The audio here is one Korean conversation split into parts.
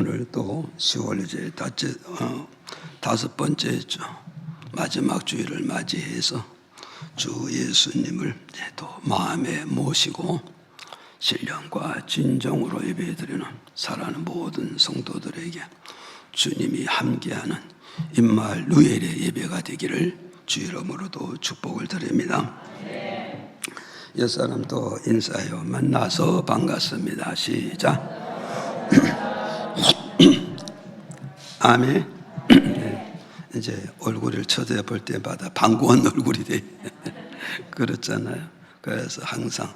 오늘 또 10월 이제 다섯 번째 주 마지막 주일을 맞이해서 주 예수님을 이제 또 마음에 모시고 신령과 진정으로 예배드리는 사랑하는 모든 성도들에게 주님이 함께하는 임마을 누엘의 예배가 되기를 주 이름으로도 축복을 드립니다. 옆 사람도 인사해요. 만나서 반갑습니다. 시작. 아멘. 이제 얼굴을 쳐다볼 때마다 반가운 얼굴이 돼. 그렇잖아요. 그래서 항상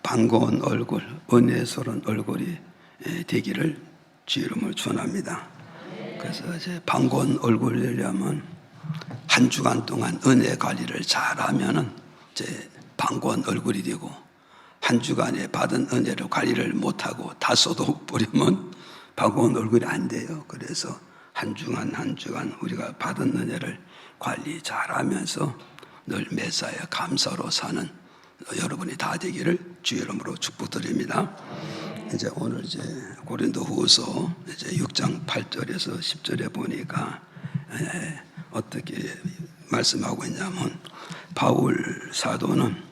반가운 얼굴, 은혜스러운 얼굴이 되기를 주 이름으로 축원합니다. 그래서 이제 반가운 얼굴이려면 한 주간 동안 은혜 관리를 잘하면은 이제 반가운 얼굴이 되고, 한 주간에 받은 은혜를 관리를 못하고 다소도 뿌리면 반가운 얼굴이 안 돼요. 그래서 한 주간 우리가 받은 은혜를 관리 잘하면서 늘 매사에 감사로 사는 여러분이 다 되기를 주 이름으로 축복드립니다. 이제 오늘 이제 고린도후서 이제 6장 8절에서 10절에 보니까 어떻게 말씀하고 있냐면, 바울 사도는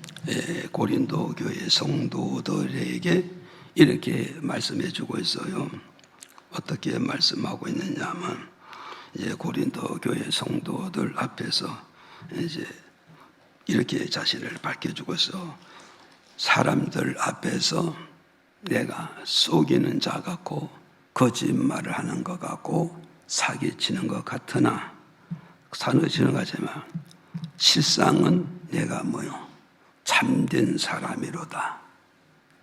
고린도 교회 성도들에게 이렇게 말씀해 주고 있어요. 어떻게 말씀하고 있느냐면, 이제 고린도 교회 성도들 앞에서 이제 이렇게 자신을 밝혀주고 있어. 사람들 앞에서 내가 속이는 자 같고 거짓말을 하는 것 같고 사기치는 것 같으나, 사기치는 것 같지만 실상은 내가 참된 사람이로다.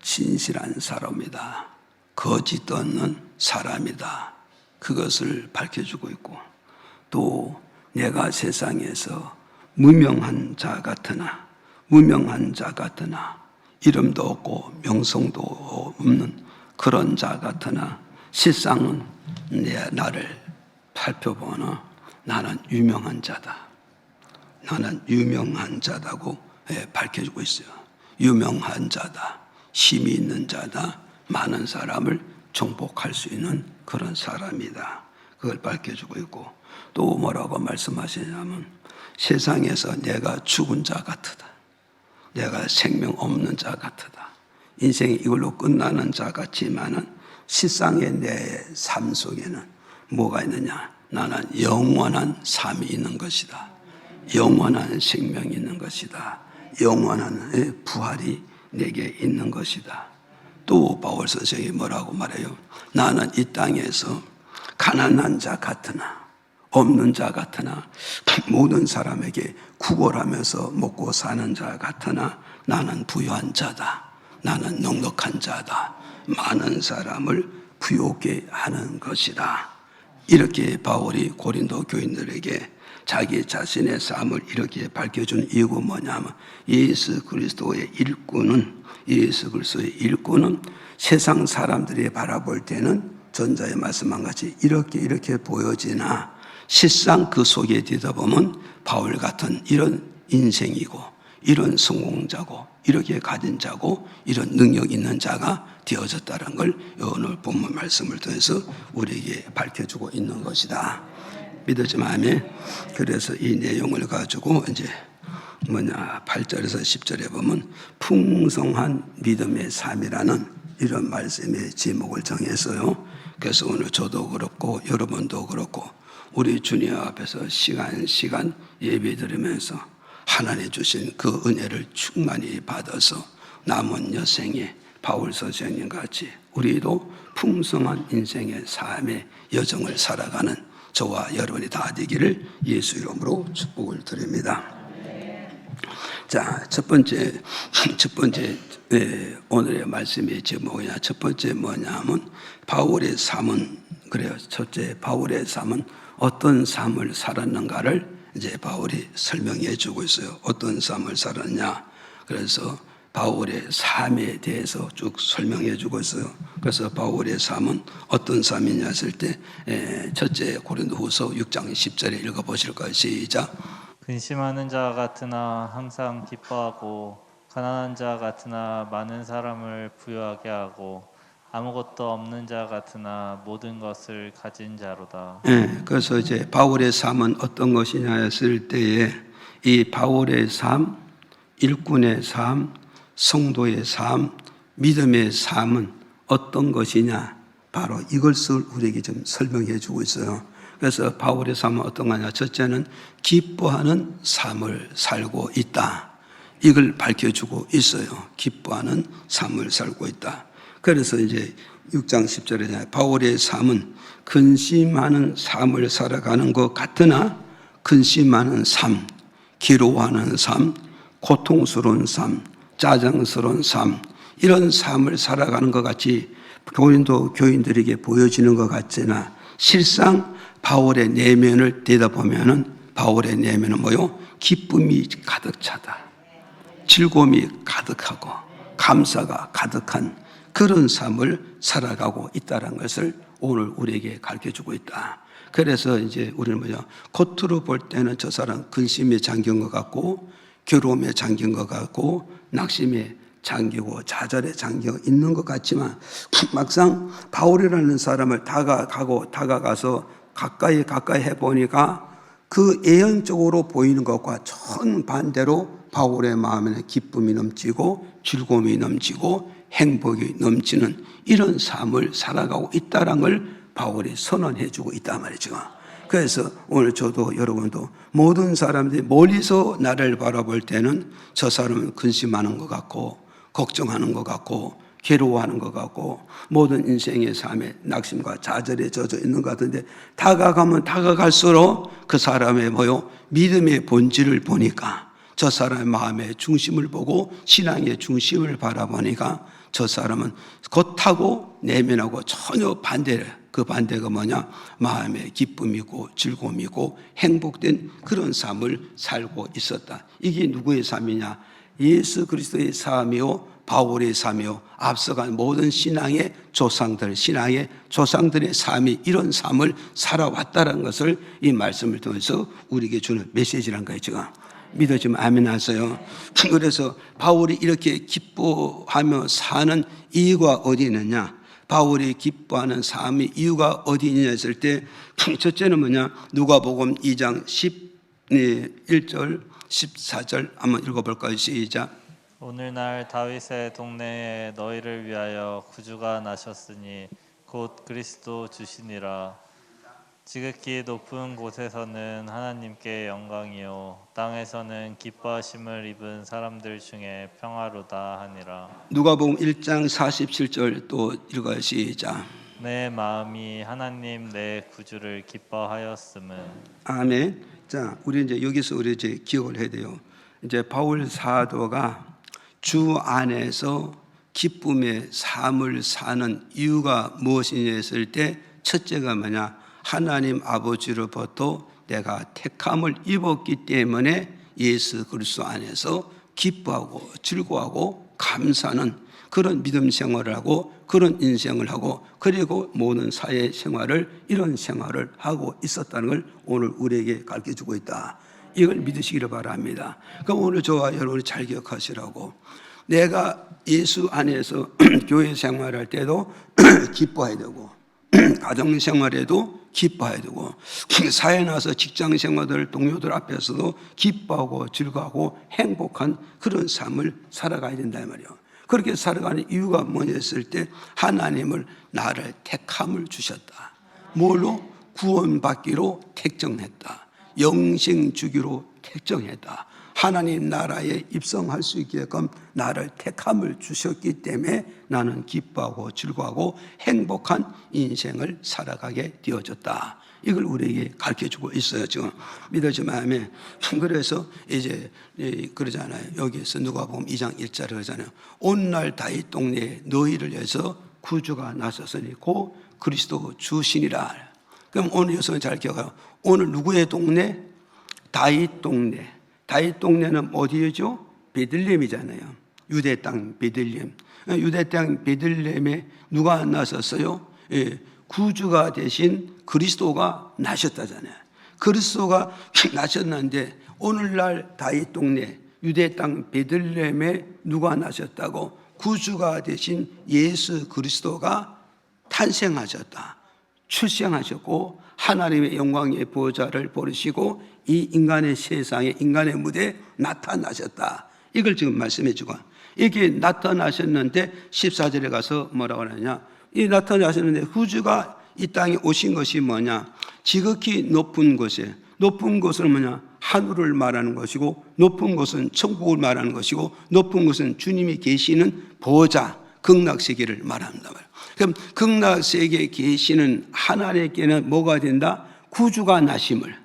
진실한 사람이다. 거짓 없는 사람이다. 그것을 밝혀주고 있고, 또 내가 세상에서 무명한 자 같으나 이름도 없고 명성도 없는 그런 자 같으나 실상은 나를 살펴보나 나는 유명한 자다. 나는 유명한 자다고 밝혀주고 있어요. 유명한 자다. 힘이 있는 자다. 많은 사람을 정복할 수 있는 그런 사람이다. 그걸 밝혀주고 있고, 또 뭐라고 말씀하시냐면, 세상에서 내가 죽은 자 같으다. 내가 생명 없는 자 같으다. 인생이 이걸로 끝나는 자 같지만은 실상의 내 삶 속에는 뭐가 있느냐? 나는 영원한 삶이 있는 것이다. 영원한 생명이 있는 것이다. 영원한 부활이 내게 있는 것이다. 또 바울 선생이 뭐라고 말해요? 나는 이 땅에서 가난한 자 같으나, 없는 자 같으나, 모든 사람에게 구걸하면서 먹고 사는 자 같으나 나는 부유한 자다. 나는 넉넉한 자다. 많은 사람을 부유하게 하는 것이다. 이렇게 바울이 고린도 교인들에게 자기 자신의 삶을 이렇게 밝혀준 이유가 뭐냐면, 예수 그리스도의 일꾼은 세상 사람들이 바라볼 때는 전자에 말씀한 같이 이렇게 보여지나, 실상 그 속에 들여다보면 바울 같은 이런 인생이고, 이런 성공자고, 이렇게 가진 자고, 이런 능력 있는 자가 되어졌다는 걸 오늘 본문 말씀을 통해서 우리에게 밝혀주고 있는 것이다. 믿었지만 아멘. 그래서 이 내용을 가지고 이제 8절에서 10절에 보면 풍성한 믿음의 삶이라는 이런 말씀의 제목을 정했어요. 그래서 오늘 저도 그렇고 여러분도 그렇고 우리 주님 앞에서 시간 예배 드리면서 하나님 주신 그 은혜를 충만히 받아서 남은 여생에 바울 선생님 같이 우리도 풍성한 인생의 삶의 여정을 살아가는 저와 여러분이 다 되기를 예수 이름으로 축복을 드립니다. 자, 첫 번째 오늘의 말씀의 제목이냐, 첫 번째 뭐냐면 바울의 삶은, 그래요. 첫째, 바울의 삶은 어떤 삶을 살았는가를 이제 바울이 설명해 주고 있어요. 어떤 삶을 살았냐. 그래서 바울의 삶에 대해서 쭉 설명해 주고 있어요. 그래서 바울의 삶은 어떤 삶이냐 했을 때, 첫째 고린도후서 6장 10절에 읽어보실까요? 시작. 근심하는 자 같으나 항상 기뻐하고, 가난한 자 같으나 많은 사람을 부유하게 하고, 아무것도 없는 자 같으나 모든 것을 가진 자로다. 예, 그래서 이제 바울의 삶은 어떤 것이냐 했을 때에 이 바울의 삶, 일꾼의 삶, 성도의 삶, 믿음의 삶은 어떤 것이냐, 바로 이것을 우리에게 좀 설명해 주고 있어요. 그래서 바울의 삶은 어떤 거냐, 첫째는 기뻐하는 삶을 살고 있다, 이걸 밝혀주고 있어요. 기뻐하는 삶을 살고 있다. 그래서 이제 6장 10절에 바울의 삶은 근심하는 삶을 살아가는 것 같으나 근심하는 삶, 괴로워하는 삶, 고통스러운 삶, 짜증스러운 삶, 이런 삶을 살아가는 것 같이 고린도 교인들에게 보여지는 것 같으나 실상 바울의 내면을 들여다보면은 바울의 내면은 뭐요? 기쁨이 가득 차다, 즐거움이 가득하고 감사가 가득한 그런 삶을 살아가고 있다는 것을 오늘 우리에게 가르쳐주고 있다. 그래서 이제 우리는 뭐냐, 겉으로 볼 때는 저 사람 근심에 잠긴 것 같고 괴로움에 잠긴 것 같고 낙심에 잠기고 좌절에 잠겨 있는 것 같지만 막상 바울이라는 사람을 다가가서 가까이 해보니까 그 예언적으로 보이는 것과 정반대로 바울의 마음에는 기쁨이 넘치고 즐거움이 넘치고 행복이 넘치는 이런 삶을 살아가고 있다는 걸 바울이 선언해 주고 있단 말이죠. 그래서 오늘 저도 여러분도 모든 사람들이 멀리서 나를 바라볼 때는 저 사람은 근심하는 것 같고 걱정하는 것 같고 괴로워하는 것 같고 모든 인생의 삶에 낙심과 좌절에 젖어 있는 것 같은데 다가가면 다가갈수록 그 사람의 믿음의 본질을 보니까 저 사람의 마음의 중심을 보고 신앙의 중심을 바라보니까 저 사람은 겉하고 내면하고 전혀 반대래. 그 반대가 뭐냐? 마음의 기쁨이고 즐거움이고 행복된 그런 삶을 살고 있었다. 이게 누구의 삶이냐? 예수 그리스도의 삶이요, 바울의 삶이요, 앞서간 모든 신앙의 조상들의 삶이 이런 삶을 살아왔다는 것을 이 말씀을 통해서 우리에게 주는 메시지란 거예요. 지금 믿어지면 아멘 하세요. 그래서 바울이 이렇게 기뻐하며 사는 이유가 어디 있느냐? 바울이 기뻐하는 삶의 이유가 어디 있느냐 했을 때 첫째는 뭐냐? 누가복음 2장 11절 14절 한번 읽어볼까요? 시작. 오늘날 다윗의 동네에 너희를 위하여 구주가 나셨으니 곧 그리스도 주시니라. 지극히 높은 곳에서는 하나님께 영광이요 땅에서는 기뻐하심을 입은 사람들 중에 평화로다 하니라. 누가복음 1장 47절 또 읽어요. 시작. 내 마음이 하나님 내 구주를 기뻐하였음은. 아멘. 자, 우리 이제 여기서 우리 이제 기억을 해야 돼요. 이제 바울 사도가 주 안에서 기쁨의 삶을 사는 이유가 무엇이냐 했을 때 첫째가 뭐냐? 하나님 아버지로부터 내가 택함을 입었기 때문에 예수 그리스도 안에서 기뻐하고 즐거워하고 감사하는 그런 믿음 생활을 하고 그런 인생을 하고 그리고 모든 사회 생활을 이런 생활을 하고 있었다는 걸 오늘 우리에게 가르쳐주고 있다. 이걸 믿으시기를 바랍니다. 그럼 오늘 저와 여러분이 잘 기억하시라고, 내가 예수 안에서 교회 생활할 때도 기뻐해야 되고 가정생활에도 기뻐해야 되고 사회 나서 직장생활들 동료들 앞에서도 기뻐하고 즐거워하고 행복한 그런 삶을 살아가야 된다 말이에요. 그렇게 살아가는 이유가 뭐냐 했을 때 하나님을 나를 택함을 주셨다. 뭘로? 구원받기로 택정했다. 영생 주기로 택정했다. 하나님 나라에 입성할 수 있게끔 나를 택함을 주셨기 때문에 나는 기뻐하고 즐거워하고 행복한 인생을 살아가게 되어졌다. 이걸 우리에게 가르쳐주고 있어요. 지금 믿어지면 아멘. 그래서 이제 그러잖아요. 여기에서 누가복음 2장 1절에 그러잖아요. 온날 다윗 동네에 너희를 위해서 구주가 나섰으니 곧 그리스도 주시니라. 그럼 오늘 여러분 잘 기억해요. 오늘 누구의 동네? 다윗 동네. 다윗 동네는 어디죠? 베들레헴이잖아요. 유대 땅 베들레헴. 유대 땅 베들레헴에 누가 나섰어요? 구주가 되신 그리스도가 나셨다잖아요. 그리스도가 나셨는데 오늘날 다윗 동네 유대 땅 베들레헴에 누가 나셨다고? 구주가 되신 예수 그리스도가 탄생하셨다. 출생하셨고 하나님의 영광의 보좌를 버리시고 이 인간의 세상에 인간의 무대에 나타나셨다. 이걸 지금 말씀해 주고 이게 나타나셨는데 14절에 가서 뭐라고 하느냐, 이 나타나셨는데 구주가 이 땅에 오신 것이 뭐냐, 지극히 높은 곳에, 높은 곳은 뭐냐, 하늘을 말하는 것이고 높은 곳은 천국을 말하는 것이고 높은 곳은 주님이 계시는 보좌 극락세계를 말합니다. 그럼 극락세계에 계시는 하나님께는 뭐가 된다? 구주가 나심을,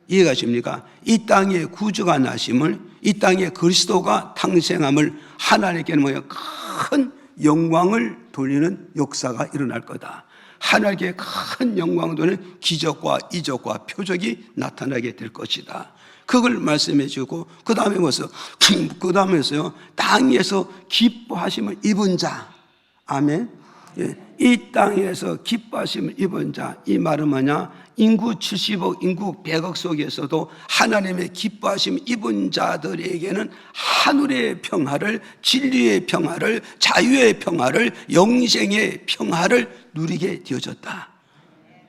이해가 됩니까? 이 땅에 구주가 나심을, 이 땅에 그리스도가 탄생함을, 하나님께는 뭐야? 큰 영광을 돌리는 역사가 일어날 거다. 하나님께 큰 영광을 돌리는 기적과 이적과 표적이 나타나게 될 것이다. 그걸 말씀해 주고, 그 다음에 뭐서? 그 다음에서요, 땅에서 기뻐하심을 입은 자. 아멘. 이 땅에서 기뻐하심을 입은 자. 이 말은 뭐냐? 인구 70억, 인구 100억 속에서도 하나님의 기뻐하심 입은 자들에게는 하늘의 평화를, 진리의 평화를, 자유의 평화를, 영생의 평화를 누리게 되어졌다.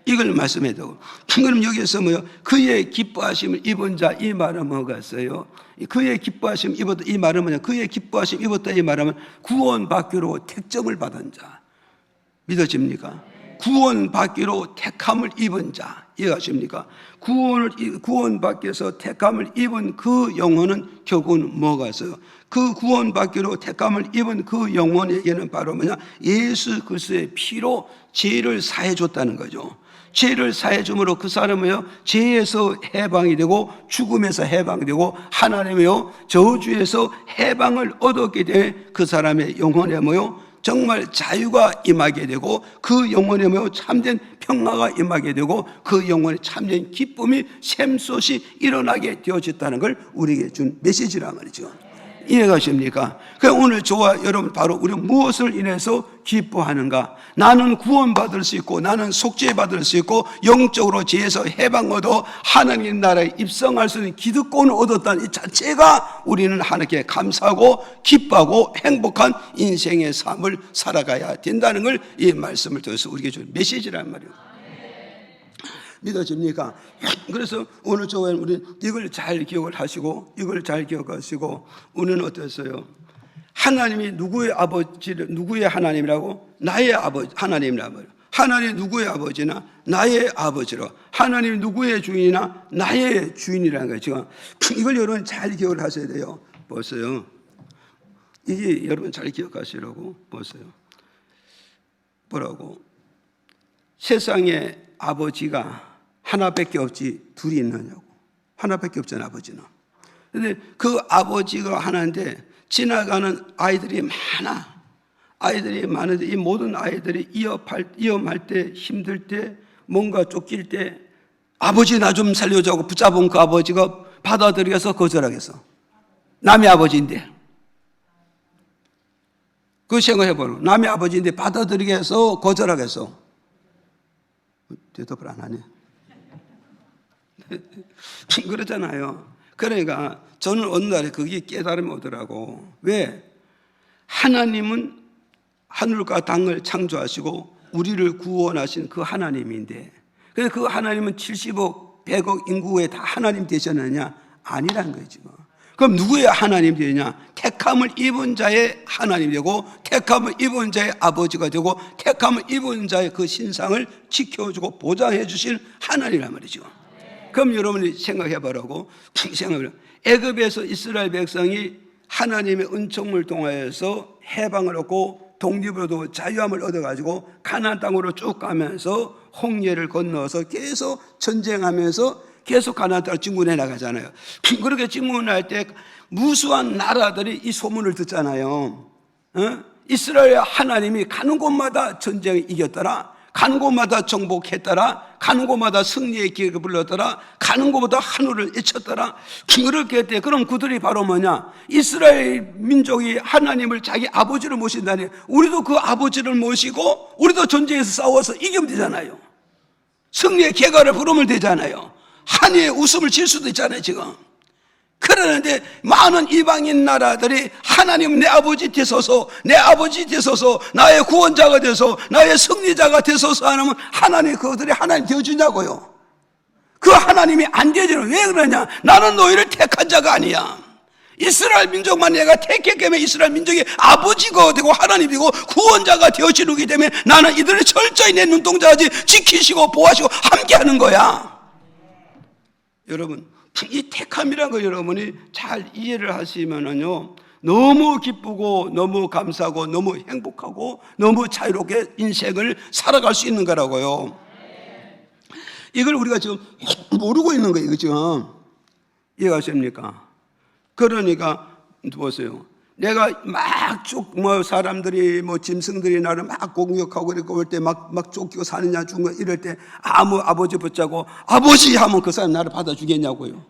이걸 말씀해 두고, 그럼 여기서 뭐요? 그의 기뻐하심을 입은 자, 이 말은 뭐가 있어요? 그의 기뻐하심 입었다, 이 말은 뭐냐? 그의 기뻐하심 입었다, 이 말은 구원받기로 택정을 받은 자. 믿어집니까? 구원받기로 택함을 입은 자. 이해가 됩니까? 구원받기 위해서 택함을 입은 그 영혼은 결국은 뭐가 있어요? 그 구원받기로 택함을 입은 그 영혼에게는 바로 뭐냐? 예수 그리스도의 피로 죄를 사해 줬다는 거죠. 죄를 사해 줌으로 그 사람은요, 죄에서 해방이 되고 죽음에서 해방이 되고 하나님의 저주에서 해방을 얻었기 때문에 그 사람의 영혼에 뭐요? 정말 자유가 임하게 되고 그 영혼에 뭐요? 참된 평화가 임하게 되고 그 영혼에 참된 기쁨이 샘솟이 일어나게 되어졌다는 걸 우리에게 준 메시지란 말이죠. 이해가 됩니까? 그러니까 오늘 저와 여러분 바로 우리 무엇을 인해서 기뻐하는가? 나는 구원받을 수 있고 나는 속죄받을 수 있고 영적으로 죄에서 해방 얻어 하나님 나라에 입성할 수 있는 기득권을 얻었다는 이 자체가 우리는 하나님께 감사하고 기뻐하고 행복한 인생의 삶을 살아가야 된다는 걸 이 말씀을 통해서 우리에게 준 메시지란 말이에요. 믿어집니까? 그래서 오늘 저와 우리 이걸 잘 기억을 하시고 이걸 잘 기억하시고 우리는 어땠어요? 하나님이 누구의 아버지를, 누구의 하나님이라고? 나의 아버지 하나님이라고. 하나님 누구의 아버지나 나의 아버지로. 하나님 누구의 주인이나 나의 주인이라는 거예요. 지금 이걸 여러분 잘 기억을 하셔야 돼요. 보세요. 이게 여러분 잘 기억하시라고. 보세요. 뭐라고? 세상에 아버지가 하나밖에 없지 둘이 있느냐고. 하나밖에 없잖아, 아버지는. 근데 그 아버지가 하나인데 지나가는 아이들이 많아. 아이들이 많은데 이 모든 아이들이 위험할 때, 힘들 때, 뭔가 쫓길 때 아버지 나 좀 살려주고 붙잡은 그 아버지가 받아들여서 거절하겠어. 남의 아버지인데. 그 생각해보라. 남의 아버지인데 받아들이겠어, 거절하겠어. 대답을 안 하네. 그렇잖아요. 그러니까 저는 어느 날에 그게 깨달음이 오더라고. 왜? 하나님은 하늘과 땅을 창조하시고 우리를 구원하신 그 하나님인데, 그래서 그 하나님은 70억, 100억 인구에 다 하나님 되셨느냐? 아니란 거예요, 지금. 그럼 누구의 하나님 되느냐? 택함을 입은 자의 하나님이 되고 택함을 입은 자의 아버지가 되고 택함을 입은 자의 그 신상을 지켜주고 보장해 주실 하나님이란 말이죠. 그럼 여러분이 생각해보라고. 애굽에서 이스라엘 백성이 하나님의 은총을 통하여서 해방을 얻고 독립을 얻고 자유함을 얻어가지고 가나안 땅으로 쭉 가면서 홍해를 건너서 계속 전쟁하면서 계속 가나안 땅을 진군해 나가잖아요. 그렇게 진군할 때 무수한 나라들이 이 소문을 듣잖아요. 이스라엘 하나님이 가는 곳마다 전쟁에 이겼더라. 가는 곳마다 정복했더라. 가는 곳마다 승리의 기회를 불렀더라. 가는 곳마다 하늘을 외쳤더라. 그렇게 했대. 그럼 그들이 바로 뭐냐? 이스라엘 민족이 하나님을 자기 아버지를 모신다니 우리도 그 아버지를 모시고 우리도 전쟁에서 싸워서 이기면 되잖아요. 승리의 계가를 부르면 되잖아요. 한이의 웃음을 질 수도 있잖아요, 지금. 그러는데 많은 이방인 나라들이 하나님 내 아버지 되소서, 내 아버지 되소서, 나의 구원자가 되소서, 나의 승리자가 되소서 하면 하나님 그들이 하나님 되어주냐고요. 그 하나님이 안 되지는 왜 그러냐? 나는 너희를 택한 자가 아니야. 이스라엘 민족만 내가 택했기 때문에 이스라엘 민족의 아버지가 되고 하나님이고 구원자가 되어지기 때문에 나는 이들을 철저히 내 눈동자같이 지키시고 보호하시고 함께하는 거야. 여러분, 이 택함이라는 거 여러분이 잘 이해를 하시면은요, 너무 기쁘고 너무 감사하고 너무 행복하고 너무 자유롭게 인생을 살아갈 수 있는 거라고요. 이걸 우리가 지금 모르고 있는 거예요, 지금. 이해가십니까? 그러니까 보세요. 내가 막 사람들이 짐승들이 나를 막 공격하고 이렇게 올 때 막 쫓기고 사느냐 죽는 이럴 때 아버지 붙잡고 아버지 하면 그 사람 나를 받아주겠냐고요.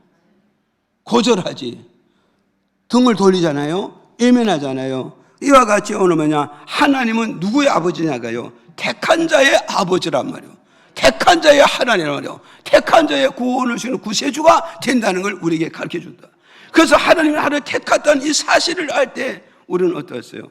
거절하지. 등을 돌리잖아요. 외면하잖아요. 이와 같이 오늘 하나님은 누구의 아버지냐고요? 택한 자의 아버지란 말이에요. 택한 자의 하나님이란 말이에요. 택한 자의 구원을 주는 구세주가 된다는 걸 우리에게 가르쳐준다. 그래서 하나님이 나를 택했다는 이 사실을 알 때 우리는 어떠했어요?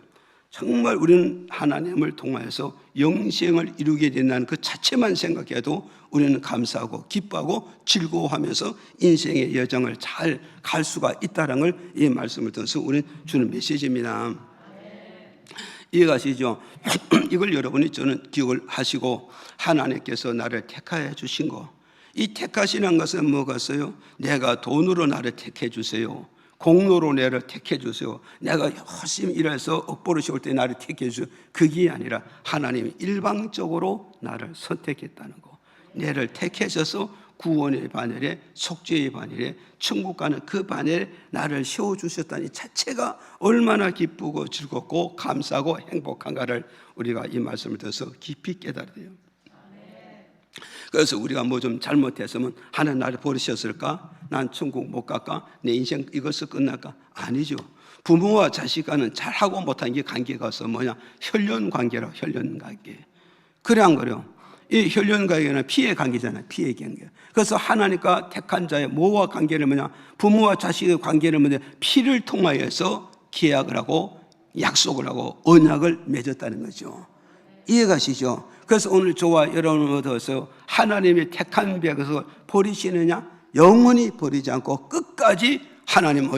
정말 우리는 하나님을 통하여서 영생을 이루게 된다는 그 자체만 생각해도 우리는 감사하고 기뻐하고 즐거워하면서 인생의 여정을 잘 갈 수가 있다는 걸 이 말씀을 통해서 우리는 주는 메시지입니다. 이해가시죠? 이걸 여러분이 저는 기억을 하시고 하나님께서 나를 택하여 주신 거, 이 택하시는 것은 뭐겠어요? 내가 돈으로 나를 택해 주세요. 공로로 나를 택해 주세요. 내가 열심히 일해서 억버릇이 올 때 나를 택해 주세요. 그게 아니라 하나님이 일방적으로 나를 선택했다는 거. 나를 택하셔서 구원의 바늘에 속죄의 바늘에 천국 가는 그 바늘에 나를 세워주셨다는 이 자체가 얼마나 기쁘고 즐겁고 감사하고 행복한가를 우리가 이 말씀을 들어서 깊이 깨달아야 돼요. 그래서 우리가 뭐 좀 잘못했으면 하나님 나를 버리셨을까? 난 천국 못 갈까? 내 인생 이것을 끝날까? 아니죠. 부모와 자식과는 잘하고 못한 게 관계가 없어. 혈연 관계라, 혈연 관계. 그래 안 그래요? 이 혈연 관계는 피해 관계잖아요. 피해 관계. 그래서 하나님과 택한 자의 모와 관계를 부모와 자식의 관계를 피를 통하여서 계약을 하고 약속을 하고 언약을 맺었다는 거죠. 이해가시죠? 그래서 오늘 저와 여러분을 얻어서 하나님이 택한 백에서 버리시느냐? 영원히 버리지 않고 끝까지 하나님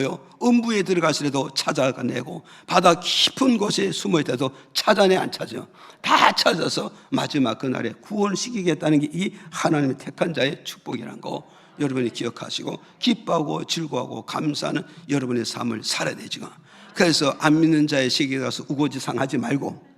음부에 들어가시려도 찾아내고 바다 깊은 곳에 숨어있다도 찾아내 안 찾아요. 다 찾아서 마지막 그날에 구원시키겠다는 게 이 하나님의 택한 자의 축복이라는 거 여러분이 기억하시고 기뻐하고 즐거워하고 감사하는 여러분의 삶을 살아야 되죠. 그래서 안 믿는 자의 세계에 가서 우거지상하지 말고,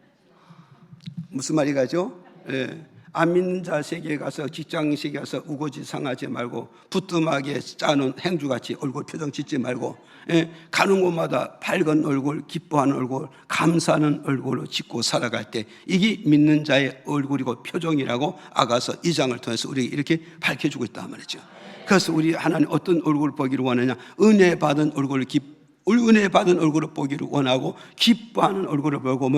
무슨 말이가죠? 예. 안 믿는 자 세계에 가서 직장 세계에 가서 우거지상하지 말고 부뚜막에 짜는 행주같이 얼굴 표정 짓지 말고, 예. 가는 곳마다 밝은 얼굴, 기뻐하는 얼굴, 감사하는 얼굴로 짓고 살아갈 때 이게 믿는 자의 얼굴이고 표정이라고 아가서 2장을 통해서 우리에게 이렇게 밝혀주고 있단 말이죠. 그래서 우리 하나님 어떤 얼굴을 보기를 원하냐? 은혜 받은 얼굴을 은혜 받은 얼굴을 보기를 원하고 기뻐하는 얼굴을 보고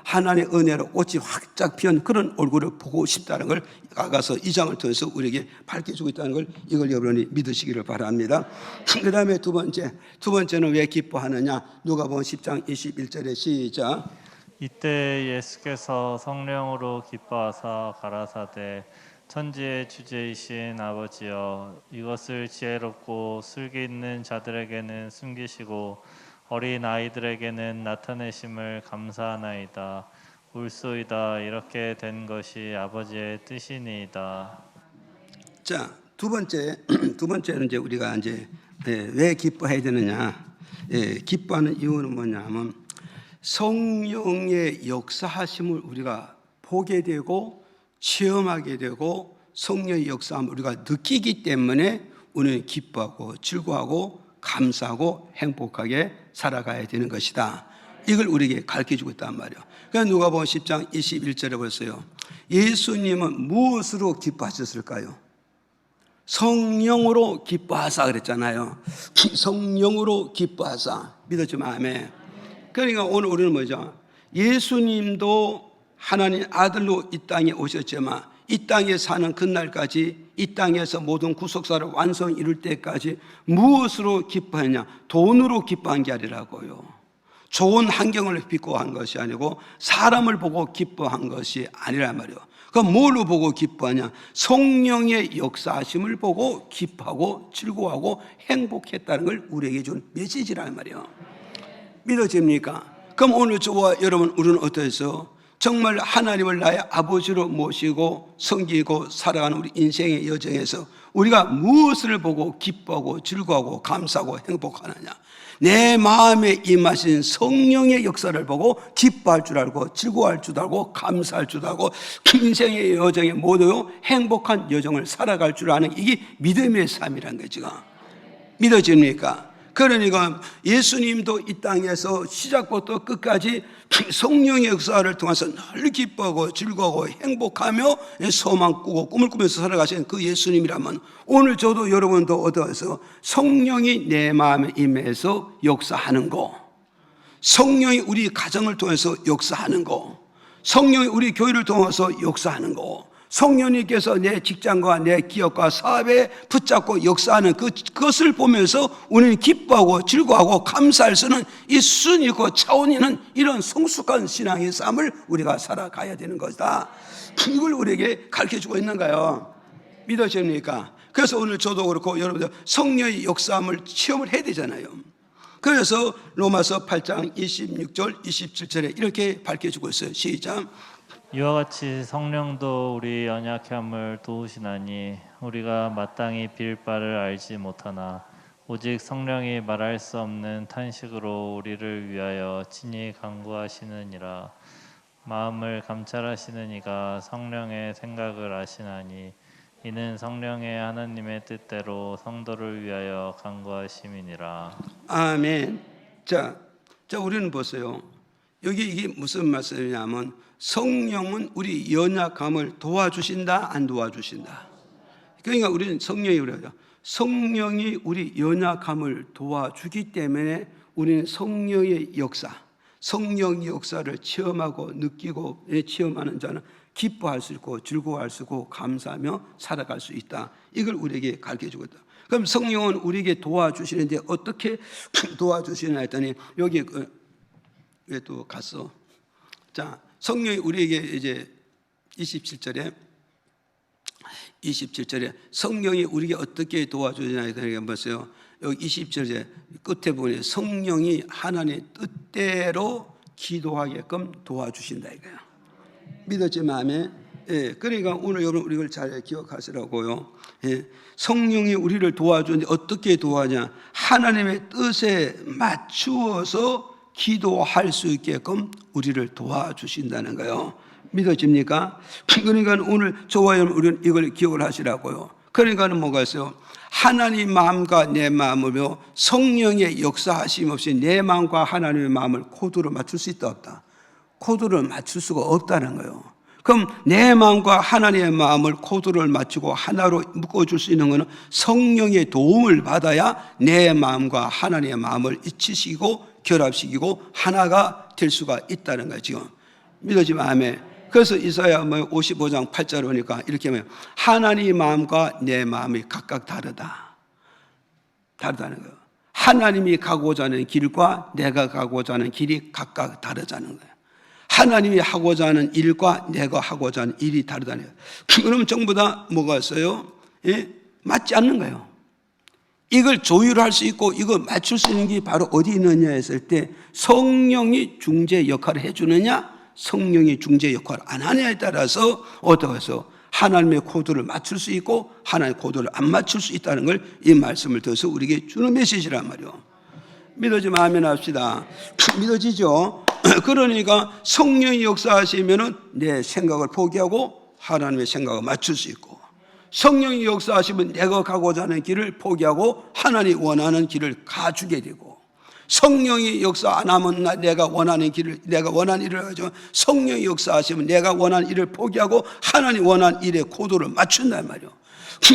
하나님의 은혜로 꽃이 활짝 피는 그런 얼굴을 보고 싶다는 걸 아가서 2장을 통해서 우리에게 밝혀주고 있다는 걸 이걸 여러분이 믿으시기를 바랍니다. 그 다음에 두 번째는 왜 기뻐하느냐? 누가복음 10장 21절에 시작. 이때 예수께서 성령으로 기뻐하사 가라사대 천지의 주제이신 아버지여, 이것을 지혜롭고 슬기 있는 자들에게는 숨기시고 어린 아이들에게는 나타내심을 감사하나이다. 울소이다. 이렇게 된 것이 아버지의 뜻이니이다. 자, 두 번째는 이제 우리가 왜 기뻐해야 되느냐? 기뻐하는 이유는 뭐냐면 성령의 역사하심을 우리가 보게 되고 체험하게 되고 성령의 역사함을 우리가 느끼기 때문에 우리는 기뻐하고 즐거워하고 감사하고 행복하게 살아가야 되는 것이다. 이걸 우리에게 가르쳐주고 있단 말이에요. 그러니까 누가복음 10장 21절에 보세요. 예수님은 무엇으로 기뻐하셨을까요? 성령으로 기뻐하사 그랬잖아요. 성령으로 기뻐하사. 믿었지만 아멘. 그러니까 오늘 우리는 뭐죠? 예수님도 하나님 아들로 이 땅에 오셨지만 이 땅에 사는 그날까지, 이 땅에서 모든 구속사를 완성 이룰 때까지 무엇으로 기뻐했냐? 돈으로 기뻐한 게 아니라고요. 좋은 환경을 빚고 한 것이 아니고 사람을 보고 기뻐한 것이 아니란 말이에요. 그럼 뭘로 보고 기뻐하냐? 성령의 역사하심을 보고 기뻐하고 즐거워하고 행복했다는 걸 우리에게 준 메시지란 말이에요. 믿어집니까? 그럼 오늘 저와 여러분, 우리는 어떠해서 정말 하나님을 나의 아버지로 모시고 섬기고 살아가는 우리 인생의 여정에서 우리가 무엇을 보고 기뻐하고 즐거워하고 감사하고 행복하느냐? 내 마음에 임하신 성령의 역사를 보고 기뻐할 줄 알고 즐거워할 줄 알고 감사할 줄 알고 인생의 여정에 모두 행복한 여정을 살아갈 줄 아는 이게 믿음의 삶이란 거죠. 믿어집니까? 그러니까 예수님도 이 땅에서 시작부터 끝까지 성령의 역사를 통해서 늘 기뻐하고 즐거워하고 행복하며 소망 꾸고 꿈을 꾸면서 살아가신 그 예수님이라면 오늘 저도 여러분도 얻어서 성령이 내 마음에 임해서 역사하는 거, 성령이 우리 가정을 통해서 역사하는 거, 성령이 우리 교회를 통해서 역사하는 거, 성령님께서 내 직장과 내 기업과 사업에 붙잡고 역사하는 그것을 보면서 우리는 기뻐하고 즐거워하고 감사할 수 있는 이 수준이 있고 차원이 있는 이런 성숙한 신앙의 삶을 우리가 살아가야 되는 것이다. 이걸 우리에게 가르쳐주고 있는가요? 믿어집니까? 그래서 오늘 저도 그렇고 여러분들 성령의 역사함을 체험을 해야 되잖아요. 그래서 로마서 8장 26절 27절에 이렇게 밝혀주고 있어요. 시작. 이와 같이 성령도 우리 연약함을 도우시나니 우리가 마땅히 빌 바를 알지 못하나 오직 성령이 말할 수 없는 탄식으로 우리를 위하여 친히 간구하시느니라. 마음을 감찰하시는 이가 성령의 생각을 아시나니 이는 성령의 하나님의 뜻대로 성도를 위하여 간구하심이니라. 아멘. 자 우리는 보세요. 여기 이게 무슨 말씀이냐면 성령은 우리 연약함을 도와주신다, 안 도와주신다. 그러니까 우리는 성령이 우리 연약함을 도와주기 때문에 우리는 성령의 역사, 성령의 역사를 체험하고 느끼고 체험하는 자는 기뻐할 수 있고 즐거워할 수 있고 감사하며 살아갈 수 있다. 이걸 우리에게 가르쳐주고 있다. 그럼 성령은 우리에게 도와주시는데 어떻게 도와주시나 했더니 여기 왜 또 갔어? 자, 성령이 우리에게 이제 27절에 성령이 우리에게 어떻게 도와주냐 이렇게 보세요. 여기 20절에 끝에 보니 성령이 하나님의 뜻대로 기도하게끔 도와주신다 이거야. 믿었지만 아멘. 예, 그러니까 오늘 여러분 우리를 잘 기억하시라고요. 예, 성령이 우리를 도와주는데 어떻게 도와냐? 하나님의 뜻에 맞추어서 기도할 수 있게끔 우리를 도와주신다는 거예요. 믿어집니까? 그러니까 오늘 저와 여러분 우리는 이걸 기억을 하시라고요. 그러니까는 뭐가 있어요? 하나님 마음과 내 마음으로 성령의 역사하심 없이 내 마음과 하나님의 마음을 코드로 맞출 수 있다 없다? 코드를 맞출 수가 없다는 거예요. 그럼 내 마음과 하나님의 마음을 코드를 맞추고 하나로 묶어줄 수 있는 것은 성령의 도움을 받아야 내 마음과 하나님의 마음을 이치시키고 결합시키고 하나가 될 수가 있다는 거예요. 지금 믿어지면 아멘. 그래서 이사야 55장 8절 보니까 이렇게 하면 하나님의 마음과 내 마음이 각각 다르다는 거예요. 하나님이 가고자 하는 길과 내가 가고자 하는 길이 각각 다르다는 거예요. 하나님이 하고자 하는 일과 내가 하고자 하는 일이 다르다는 거예요. 그러면 전부 다 뭐가 있어요? 예? 맞지 않는 거예요. 이걸 조율할 수 있고 이걸 맞출 수 있는 게 바로 어디 있느냐 했을 때 성령이 중재 역할을 해주느냐 성령이 중재 역할을 안 하느냐에 따라서 어떻게 해서 하나님의 코드를 맞출 수 있고 하나님의 코드를 안 맞출 수 있다는 걸 이 말씀을 들어서 우리에게 주는 메시지란 말이에요. 믿어지면 아멘 합시다. 믿어지죠? 그러니까 성령이 역사하시면은 내 생각을 포기하고 하나님의 생각을 맞출 수 있고 성령이 역사하시면 내가 가고자 하는 길을 포기하고 하나님이 원하는 길을 가주게 되고 성령이 역사 안 하면 내가 원하는 일을 하죠. 성령이 역사하시면 내가 원하는 일을 포기하고 하나님 원하는 일의 코드를 맞춘단 말이에요.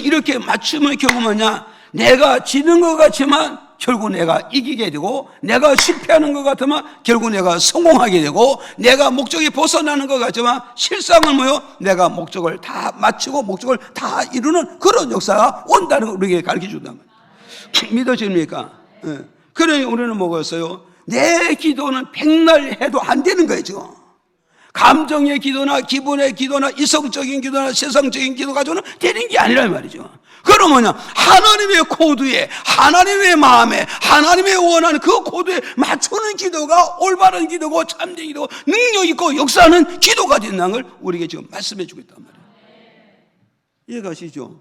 이렇게 맞추면 결국 뭐냐? 내가 지는 것 같지만 결국 내가 이기게 되고, 내가 실패하는 것 같으면 결국 내가 성공하게 되고, 내가 목적이 벗어나는 것 같지만 실상은 뭐요? 내가 목적을 다 마치고 목적을 다 이루는 그런 역사가 온다는 걸 우리에게 가르쳐 준단 말이에요. 믿어집니까? 그러니 우리는 뭐겠어요? 내 기도는 백날 해도 안 되는 거예요, 지금. 감정의 기도나 기분의 기도나 이성적인 기도나 세상적인 기도 가지고는 되는 게 아니란 말이죠. 그럼 뭐냐? 하나님의 코드에, 하나님의 마음에, 하나님의 원하는 그 코드에 맞추는 기도가 올바른 기도고 참된 기도고 능력 있고 역사하는 기도가 된다는 걸 우리에게 지금 말씀해 주고 있단 말이에요. 이해가시죠?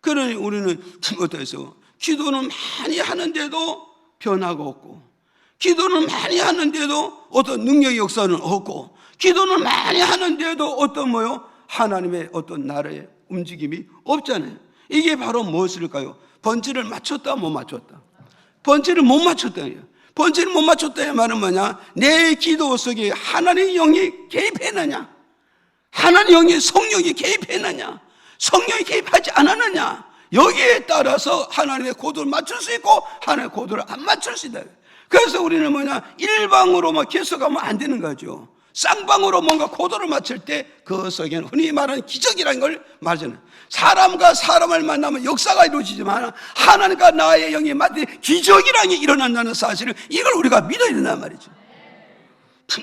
그러니 우리는 어떠해서 기도는 많이 하는데도 변화가 없고, 기도는 많이 하는데도 어떤 능력의 역사는 없고, 기도는 많이 하는데도 어떤 뭐요? 하나님의 어떤 나라의 움직임이 없잖아요. 이게 바로 무엇일까요? 번지를 맞췄다 못 맞췄다. 번지를 못 맞췄다예요. 번지를 못 맞췄다의 말은 뭐냐? 내 기도 속에 하나님의 영이 개입했느냐, 하나님의 영이 성령이 개입했느냐, 성령이 개입하지 않았느냐, 여기에 따라서 하나님의 코드를 맞출 수 있고 하나님의 코드를 안 맞출 수 있다. 그래서 우리는 뭐냐? 일방으로 계속하면 안 되는 거죠. 쌍방으로 뭔가 코드를 맞출 때 그 속에는 흔히 말하는 기적이라는 걸 말하잖아요. 사람과 사람을 만나면 역사가 이루어지지만 하나님과 나의 영이 맞을 때 기적이라는 게 일어난다는 사실을, 이걸 우리가 믿어야 된단 말이죠.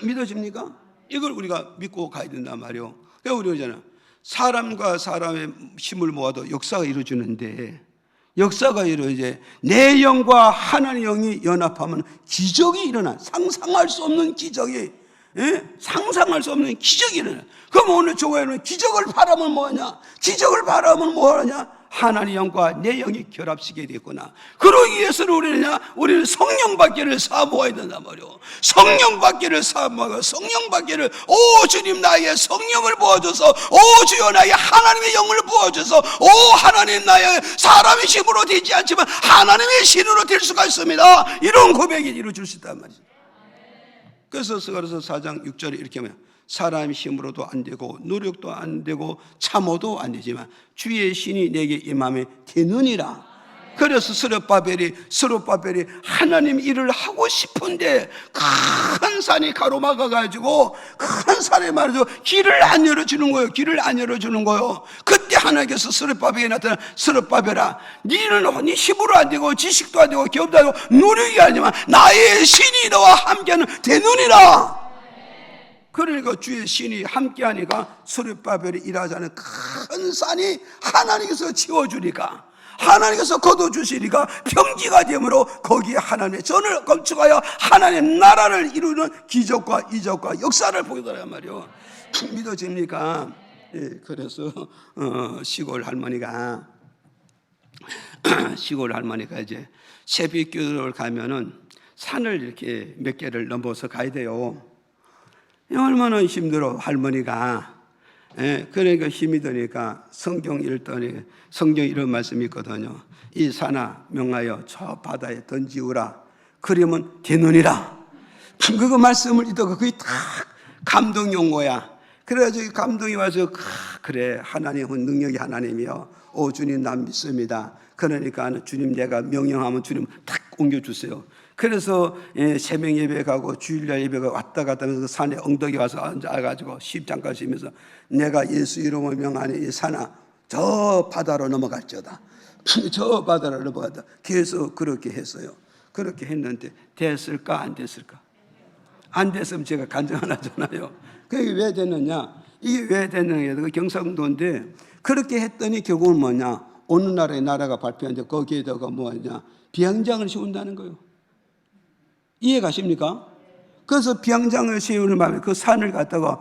믿어집니까? 이걸 우리가 믿고 가야 된단 말이에요. 그러니까 우리 그러잖아요. 사람과 사람의 힘을 모아도 역사가 이루어지는데, 역사가 이루어져 내 영과 하나님의 영이 연합하면 기적이 일어나. 상상할 수 없는 기적이, 상상할 수 없는 기적이 일어나. 그럼 오늘 교회는 기적을 바라면 뭐하냐? 기적을 바라면 뭐하냐? 하나님의 영과 내 영이 결합시게 되겠구나. 그러기 위해서는 우리는 성령 받기를 사모해야 된단 말이에요. 성령 받기를 사모하고, 성령 받기를, 오 주님 나의 성령을 부어줘서, 오 주여 나의 하나님의 영을 부어줘서, 오 하나님 나의 사람의 힘으로 되지 않지만 하나님의 신으로 될 수가 있습니다. 이런 고백이 이루어질 수 있단 말이죠. 그래서 스가랴서 4장 6절에 이렇게 하면, 사람의 힘으로도 안 되고 노력도 안 되고 참어도 안 되지만 주의 신이 내게 임함에 되느니라. 그래서 스룹바벨이 하나님 일을 하고 싶은데 큰 산이 가로막아 가지고 큰 산에 말이죠, 길을 안 열어주는 거예요. 길을 안 열어주는 거예요. 그때 하나님께서 스룹바벨에 나타나, 스룹바벨아, 니는 네 힘으로 안 되고 지식도 안 되고 기업도 안 되고 노력이 아니지만 나의 신이 너와 함께하는 되느니라. 그러니까 주의 신이 함께하니까 스룹바벨이 일하자는 큰 산이 하나님께서 치워주니까, 하나님께서 거둬주시니까 평지가 되므로 거기에 하나님의 전을 건축하여 하나님의 나라를 이루는 기적과 이적과 역사를 보게 되란 말이에요. 믿어집니까? 예, 그래서 시골 할머니가 이제 새벽교를 가면은 산을 이렇게 몇 개를 넘어서 가야 돼요. 얼마나 힘들어 할머니가. 그러니까 힘이 드니까 성경 읽더니 성경 이런 말씀이 있거든요. 이 산아 명하여 저 바다에 던지우라. 그러면 되느니라. 그거 말씀을 읽다가 그게 다 감동 용어야. 그래가지고 감동이 와서, 그래 하나님은 능력이 하나님이요, 오 주님 난 믿습니다. 그러니까 주님 내가 명령하면 주님 탁 옮겨주세요. 그래서 새벽 예배 가고 주일날 예배 가고 왔다 갔다 하면서 산에 엉덩이 와서 앉아가지고 십장까지 하면서, 내가 예수 이름을 명하니 이 산아 저 바다로 넘어갈지어다. 저 바다로 넘어갔다. 계속 그렇게 했어요. 그렇게 했는데 됐을까 안 됐을까? 안 됐으면 제가 간증 안 하잖아요. 그게 왜 됐느냐? 이게 왜 됐느냐? 그 경상도인데 그렇게 했더니 결국은 뭐냐? 어느 나라의 나라가 발표하는데 거기에다가 뭐냐? 비양장을 세운다는 거예요. 이해 가십니까? 그래서 비양장을 세우는 바람에 그 산을 갖다가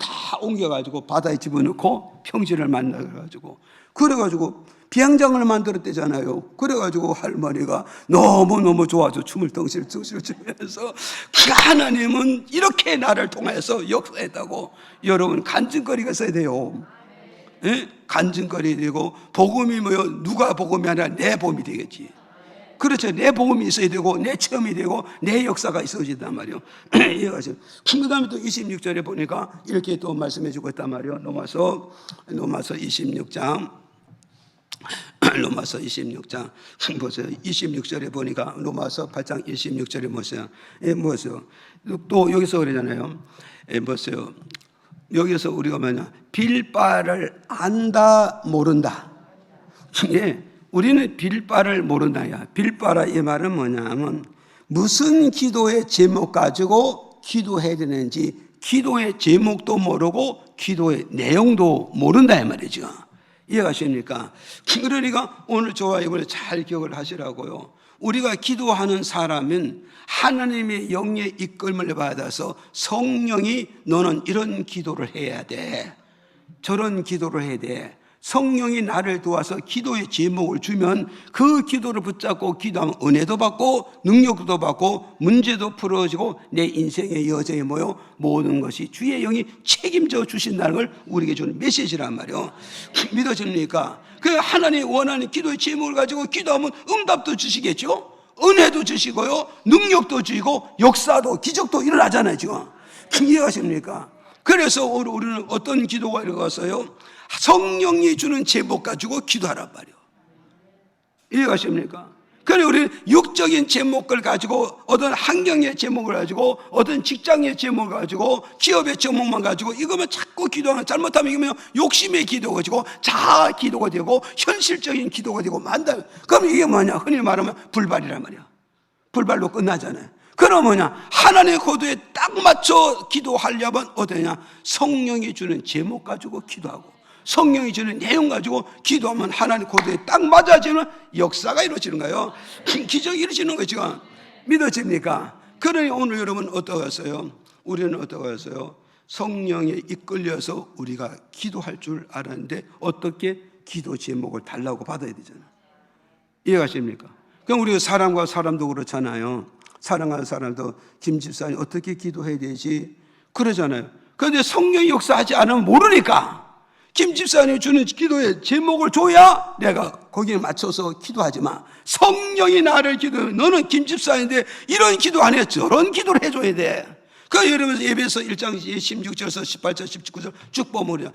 다 옮겨가지고 바다에 집어넣고 평지를 만들어가지고, 그래가지고 비양장을 만들었대잖아요. 그래가지고 할머니가 너무너무 좋아서 춤을 덩실 추면서, 하나님은 이렇게 나를 통해서 역사했다고. 여러분 간증거리가 있어야 돼요. 예? 간증거리 되고, 복음이 뭐요? 누가 복음이 아니라 내 복음이 되겠지. 그렇죠. 내 복음이 있어야 되고 내 체험이 되고 내 역사가 있어진단 말이에요. 이해가시죠? 그 다음에 또 26절에 보니까 이렇게 또 말씀해 주고 있단 말이에요. 로마서 26장 로마서 26장 보세요. 26절에 보니까 로마서 8장 26절에 보세요. 보세요. 또 여기서 그러잖아요. 보세요. 여기서 우리가 뭐냐? 빌바를 안다 모른다. 우리는 빌바를 모른다야. 빌바라 이 말은 뭐냐면 무슨 기도의 제목 가지고 기도해야 되는지 기도의 제목도 모르고 기도의 내용도 모른다 이 말이죠. 이해가십니까? 그러니까 오늘 저와 이번에 잘 기억을 하시라고요. 우리가 기도하는 사람은 하나님의 영의 이끌림을 받아서 성령이 너는 이런 기도를 해야 돼, 저런 기도를 해야 돼, 성령이 나를 도와서 기도의 제목을 주면 그 기도를 붙잡고 기도하면 은혜도 받고 능력도 받고 문제도 풀어지고 내 인생의 여정에 모여 모든 것이 주의 영이 책임져 주신다는 걸 우리에게 주는 메시지란 말이에요. 믿어집니까? 그 하나님이 원하는 기도의 제목을 가지고 기도하면 응답도 주시겠죠. 은혜도 주시고요, 능력도 주시고 역사도 기적도 일어나잖아요 지금. 이해하십니까? 그래서 우리는 어떤 기도가 일어났어요? 성령이 주는 제목 가지고 기도하란 말이에요. 이해가십니까? 그래서 우리는 육적인 제목을 가지고 어떤 환경의 제목을 가지고 어떤 직장의 제목을 가지고 기업의 제목만 가지고 이거면 자꾸 기도하면 잘못하면 이거면 욕심의 기도가 되고 자아 기도가 되고 현실적인 기도가 되고 만다. 그럼 이게 뭐냐? 흔히 말하면 불발이란 말이야. 불발로 끝나잖아요. 그럼 뭐냐? 하나님의 코드에 딱 맞춰 기도하려면 어떠냐? 성령이 주는 제목 가지고 기도하고 성령이 주는 내용 가지고 기도하면 하나님 코드에 딱 맞아지는 역사가 이루어지는 거예요. 기적이 이루어지는 거예요 지금. 믿어집니까? 그러니 오늘 여러분 어떠했어요? 우리는 어떠했어요? 성령에 이끌려서 우리가 기도할 줄 알았는데 어떻게 기도 제목을 달라고 받아야 되잖아요. 이해가십니까? 그럼 우리가 사람과 사람도 그렇잖아요. 사랑하는 사람도 김 집사님 어떻게 기도해야 되지? 그러잖아요. 그런데 성령이 역사하지 않으면 모르니까 김 집사님이 주는 기도의 제목을 줘야 내가 거기에 맞춰서 기도하지 마. 성령이 나를 기도해. 너는 김 집사인데 이런 기도 안 해. 저런 기도를 해줘야 돼. 그 여러분 예배서 1장 16절에서 18절 19절 쭉 보면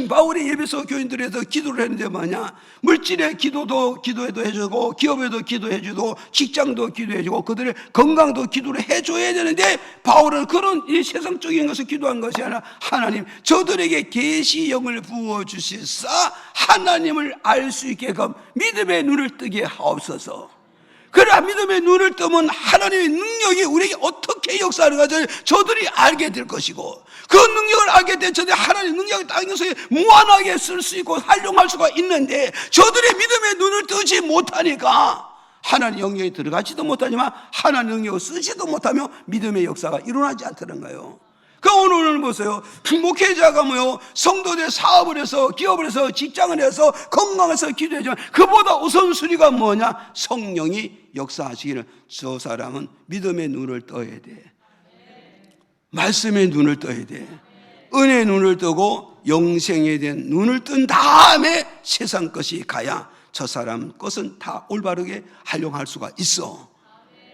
바울이 예배서 교인들에서 기도를 했는데 뭐냐? 물질의 기도도 기도해도 해주고 기업에도 기도해주고 직장도 기도해주고 그들의 건강도 기도를 해줘야 되는데 바울은 그런 이 세상적인 것을 기도한 것이 아니라 하나님 저들에게 계시영을 부어주시사 하나님을 알 수 있게끔 믿음의 눈을 뜨게 하옵소서. 그래 믿음의 눈을 뜨면 하나님의 능력이 우리에게 어떻게 역사하는가 저들이 알게 될 것이고 그 능력을 알게 된 저들이 하나님의 능력을 땅에서 무한하게 쓸 수 있고 활용할 수가 있는데 저들의 믿음의 눈을 뜨지 못하니까 하나님 영역에 들어가지도 못하지만 하나님 능력을 쓰지도 못하며 믿음의 역사가 일어나지 않다는 거예요. 그 오늘은 보세요. 목회자가 뭐요? 성도들 사업을 해서 기업을 해서 직장을 해서 건강해서 기도해주면 그보다 우선순위가 뭐냐? 성령이 역사하시기를 저 사람은 믿음의 눈을 떠야 돼. 말씀의 눈을 떠야 돼. 은혜의 눈을 뜨고 영생에 대한 눈을 뜬 다음에 세상 것이 가야 저 사람 것은 다 올바르게 활용할 수가 있어.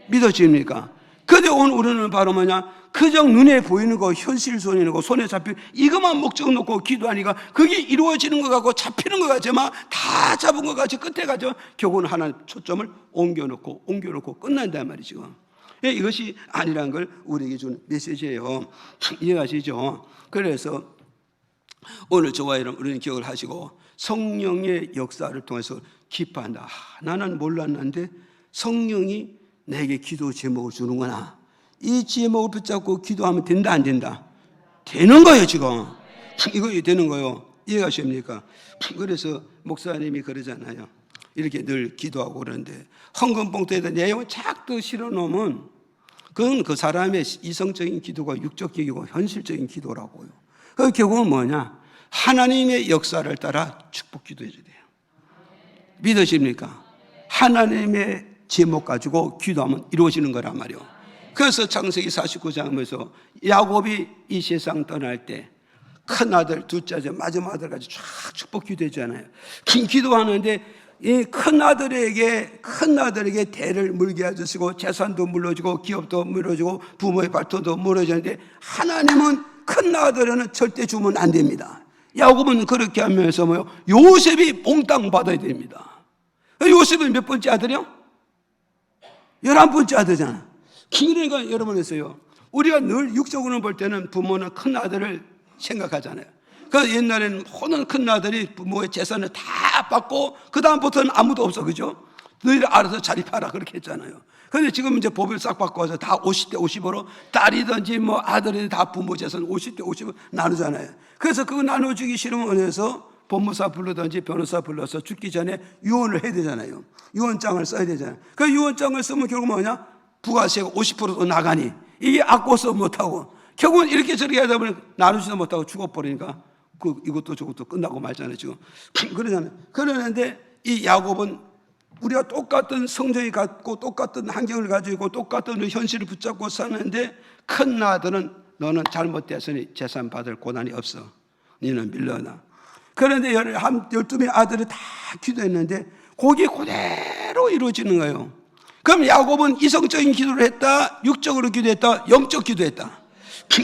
믿어집니까? 그런데 오늘 우리는 바로 뭐냐? 그저 눈에 보이는 거, 현실 손이는 거, 손에 잡히는 이것만 목적 놓고 기도하니까 그게 이루어지는 것 같고 잡히는 것 같지만 다 잡은 것 같이 끝에 가죠. 결국은 하나님 초점을 옮겨놓고 끝난단 말이죠. 이것이 아니라는 걸 우리에게 주는 메시지예요. 이해하시죠? 그래서 오늘 저와 여러분 우리는 기억을 하시고 성령의 역사를 통해서 기뻐한다. 나는 몰랐는데 성령이 내게 기도 제목을 주는구나. 이 제목을 붙잡고 기도하면 된다 안 된다? 되는 거예요 지금. 이거 되는 거예요. 이해가십니까? 그래서 목사님이 그러잖아요. 이렇게 늘 기도하고 그러는데 헌금 봉투에다 내용을 착도 실어놓으면 그건 그 사람의 이성적인 기도가 육적이고 현실적인 기도라고요. 그 결국은 뭐냐? 하나님의 역사를 따라 축복 기도해줘야 돼요. 믿으십니까? 하나님의 제목 가지고 기도하면 이루어지는 거란 말이에요. 그래서 창세기 49장에서 야곱이 이 세상 떠날 때 큰아들, 둘째 아들, 마지막 아들까지 쫙 축복 기도했잖아요. 기도하는데 이 큰아들에게 대를 물게 해주시고 재산도 물려주고 기업도 물려주고 부모의 발톱도 물려주는데 하나님은 큰아들은 절대 주면 안 됩니다. 야곱은 그렇게 하면서 요셉이 몽땅 받아야 됩니다. 요셉은 몇 번째 아들이요? 11번째 아들이잖아. 그러니까 여러분 했어요. 우리가 늘 육적으로 볼 때는 부모는 큰 아들을 생각하잖아요. 그 옛날에는 모든 큰 아들이 부모의 재산을 다 받고 그 다음부터는 아무도 없어, 그죠? 너희들 알아서 자립하라 그렇게 했잖아요. 그런데 지금 이제 법을 싹 바꿔서 다 50대 50으로 딸이든지 아들이 다 부모 재산 50대 50으로 나누잖아요. 그래서 그거 나눠주기 싫으면 어디서 법무사 불러든지 변호사 불러서 죽기 전에 유언을 해야 되잖아요. 유언장을 써야 되잖아요. 그 유언장을 쓰면 결국 뭐냐? 부가세가 50%도 나가니 이게 아껴서 못하고 결국은 이렇게 저렇게 하다 보니 나누지도 못하고 죽어버리니까 이것도 저것도 끝나고 말잖아요. 지금 그러잖아요. 그러는데 이 야곱은 우리가 똑같은 성정이 갖고 똑같은 환경을 가지고 있고 똑같은 현실을 붙잡고 사는데 큰 아들은 너는 잘못됐으니 재산 받을 고난이 없어. 너는 밀려나. 그런데 12명의 아들이 다 기도했는데 그게 그대로 이루어지는 거예요. 그럼 야곱은 이성적인 기도를 했다, 육적으로 기도했다, 영적 기도했다.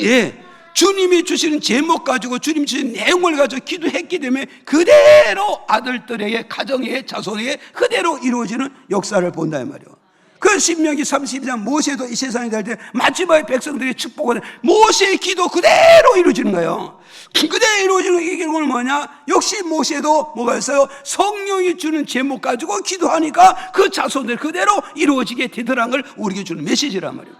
예, 주님이 주시는 제목 가지고 주님이 주신 내용을 가지고 기도했기 때문에 그대로 아들들에게, 가정에게, 자손에게 그대로 이루어지는 역사를 본다 이 말이에요. 그 신명기 32장 모세도 이 세상에 살 때 마지막에 백성들의 축복을 모세의 기도 그대로 이루어지는 거예요. 그대로 이루어지는 이 결과는 뭐냐? 역시 모세도 뭐가 있어요? 성령이 주는 제목 가지고 기도하니까 그 자손들 그대로 이루어지게 되더라는 걸 우리에게 주는 메시지란 말이에요.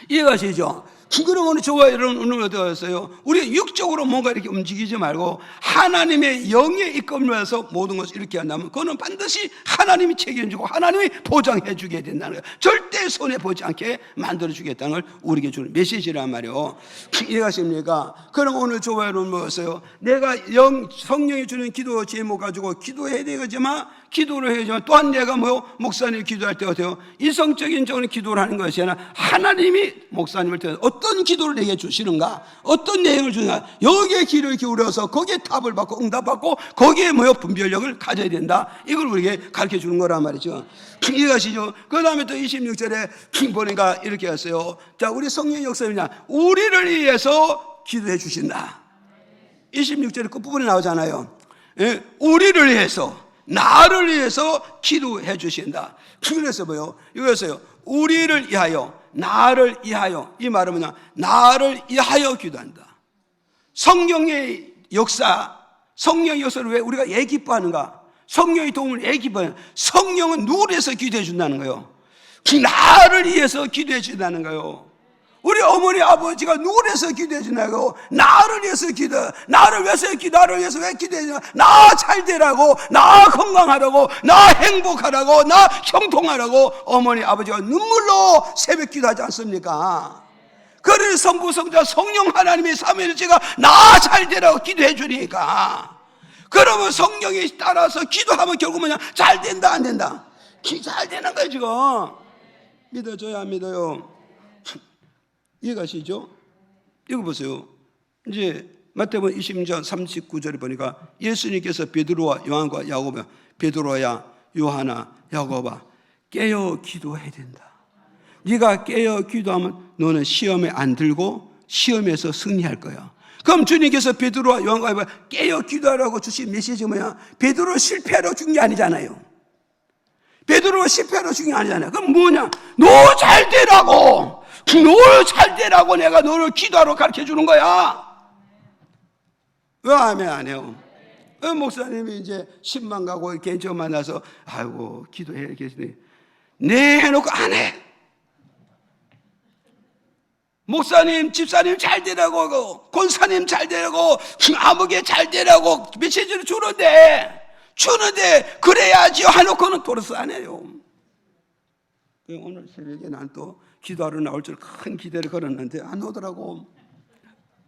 이해가시죠? 그럼 오늘 저와 여러분 어디 갔어요? 우리가 육적으로 뭔가 이렇게 움직이지 말고 하나님의 영의 이끌림을 받아서 모든 것을 이렇게 한다면 그거는 반드시 하나님이 책임지고 하나님이 보장해 주게 된다는 거예요. 절대 손해보지 않게 만들어주겠다는 걸 우리에게 주는 메시지란 말이에요. 이해가십니까? 그럼 오늘 저와 여러분 뭐였어요? 내가 성령이 주는 기도 제목 가지고 기도해야 되겠지만 기도를 해야지만 또한 내가 목사님 기도할 때 어때요? 이성적인 적으로 기도를 하는 것이 아니라 하나님이 목사님을 통해서 어떤 기도를 내게 주시는가, 어떤 내용을 주는가, 여기에 귀를 기울여서 거기에 답을 받고 응답받고 거기에 분별력을 가져야 된다. 이걸 우리에게 가르쳐 주는 거란 말이죠. 이해가시죠? 그 다음에 또 26절에 보니까 이렇게 했어요. 자, 우리 성령 역사입니다. 우리를 위해서 기도해 주신다. 26절의 끝부분에 나오잖아요. 예? 우리를 위해서, 나를 위해서 기도해 주신다. 그래서 이거였어요. 우리를 위하여, 나를 위하여. 이 말은 뭐냐? 나를 위하여 기도한다. 성령의 역사, 성령의 역사를 왜 우리가 기뻐하는가? 성령의 도움을 기뻐하는. 성령은 누구를 위해서 기도해 준다는 거예요? 나를 위해서 기도해 준다는 거예요. 우리 어머니 아버지가 누구를 위해서 기도해 주냐고? 나를 위해서 나를 위해서 왜 기도해 주냐? 나 잘 되라고, 나 건강하라고, 나 행복하라고, 나 형통하라고 어머니 아버지가 눈물로 새벽 기도하지 않습니까? 그래서 성부 성자 성령 하나님의 삼위일체가 나 잘 되라고 기도해 주니까, 그러면 성령이 따라서 기도하면 결국 뭐냐? 잘 된다 안 된다? 잘 되는 거예요. 지금 믿어줘요 안 믿어요? 이해가시죠? 이거 보세요. 이제 마태복음 20장 39절에 보니까 예수님께서 베드로와 요한과 야고보야, 베드로야, 요한아, 야고보야, 깨어 기도해야 된다. 네가 깨어 기도하면 너는 시험에 안 들고 시험에서 승리할 거야. 그럼 주님께서 베드로와 요한과 야고보야 깨어 기도하라고 주신 메시지가 뭐야? 베드로 실패하러 준 게 아니잖아요. 베드로가 실패하러 준 게 아니잖아요. 그럼 뭐냐? 너 잘 되라고, 너 잘 되라고 내가 너를 기도하러 가르쳐 주는 거야. 왜 아멘 안 해요? 목사님이 이제 10만 가고 개인적으로 만나서 아이고 기도해 계시더니 네 해놓고 안 해. 목사님, 집사님 잘 되라고, 권사님 잘 되라고, 아무개 잘 되라고 메시지를 주는데 그래야지 해놓고는 도로스 안 해요. 오늘 새벽에 난 또 기도하러 나올 줄 큰 기대를 걸었는데 안 오더라고.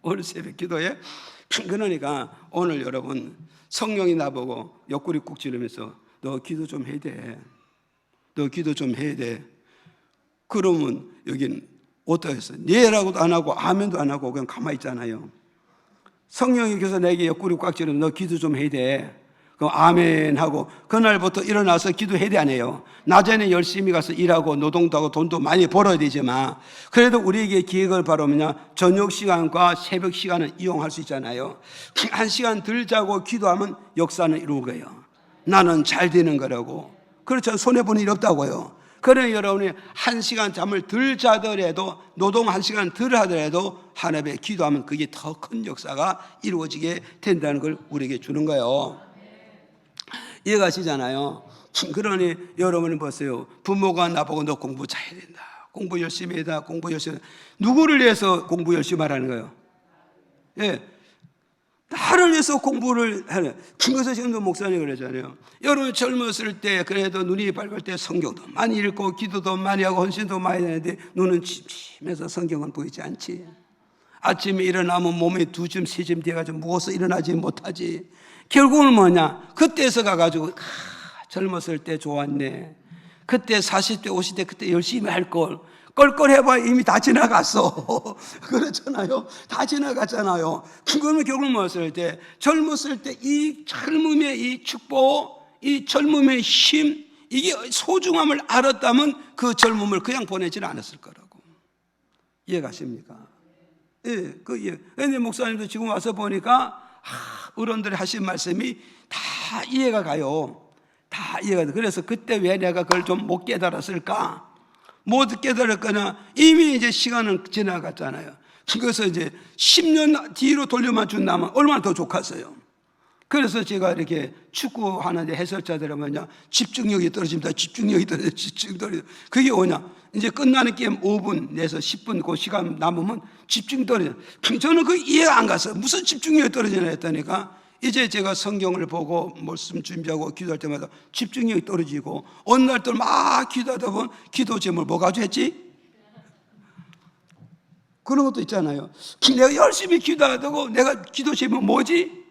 오늘 새벽 기도에. 그러니까 오늘 여러분 성령이 나보고 옆구리 꾹 찌르면서 너 기도 좀 해야 돼. 너 기도 좀 해야 돼. 그러면 여긴 어떻게 했어요? 네라고도 안 하고 아멘도 안 하고 그냥 가만히 있잖아요. 성령이 그래서 내게 옆구리 꽉 찌르면 너 기도 좀 해야 돼. 그 아멘 하고 그날부터 일어나서 기도해야 돼 안 해요? 낮에는 열심히 가서 일하고 노동도 하고 돈도 많이 벌어야 되지만 그래도 우리에게 기획을 바로 뭐냐, 저녁 시간과 새벽 시간을 이용할 수 있잖아요. 한 시간 덜 자고 기도하면 역사는 이루는 거예요. 나는 잘 되는 거라고. 그렇죠. 손해보는 일 없다고요. 그러니 여러분이 한 시간 잠을 덜 자더라도, 노동 한 시간 덜 하더라도 하나님의 기도하면 그게 더 큰 역사가 이루어지게 된다는 걸 우리에게 주는 거예요. 이해가시잖아요. 그러니 여러분이 보세요. 부모가 나보고 너 공부 잘해야 된다, 공부 열심히 해라, 공부 열심히 해라. 누구를 위해서 공부 열심히 하라는 거예요? 예, 나를 위해서 공부를 하는. 그래서 지금도 목사님 그러잖아요. 여러분 젊었을 때 그래도 눈이 밝을 때 성경도 많이 읽고 기도도 많이 하고 헌신도 많이 하는데 눈은 침침해서 성경은 보이지 않지. 아침에 일어나면 몸에 2줌 3줌 돼가지고 무거워서 일어나지 못하지. 결국은 뭐냐, 그때서 가가지고 젊었을 때 좋았네, 그때 40대 50대 그때 열심히 할걸, 껄껄해봐 이미 다 지나갔어. 그렇잖아요. 다 지나갔잖아요. 그거는 결국 뭐였을 때, 젊었을 때 이 젊음의 이 축복, 이 젊음의 힘, 이게 소중함을 알았다면 그 젊음을 그냥 보내지는 않았을 거라고. 이해가십니까? 예, 근데 목사님도 지금 와서 보니까 어른들이 하신 말씀이 다 이해가 가요. 다 이해가 돼. 그래서 그때 왜 내가 그걸 좀 못 깨달았을까? 못 깨달았거나 이미 이제 시간은 지나갔잖아요. 그래서 이제 10년 뒤로 돌려만 준다면 얼마나 더 좋겠어요. 그래서 제가 이렇게 축구하는데 해설자들은 뭐냐, 집중력이 떨어집니다. 집중력이 떨어져. 그게 뭐냐, 이제 끝나는 게임 5분 내서 10분 그 시간 남으면 집중 떨어져. 저는 그 이해가 안 갔어요. 무슨 집중력이 떨어지나 했다니까. 이제 제가 성경을 보고 말씀 준비하고 기도할 때마다 집중력이 떨어지고, 어느 날 또 막 기도하다 보면 기도 제목을 뭐 가지고 했지? 그런 것도 있잖아요. 내가 열심히 기도하다고 내가 기도 제목 뭐지?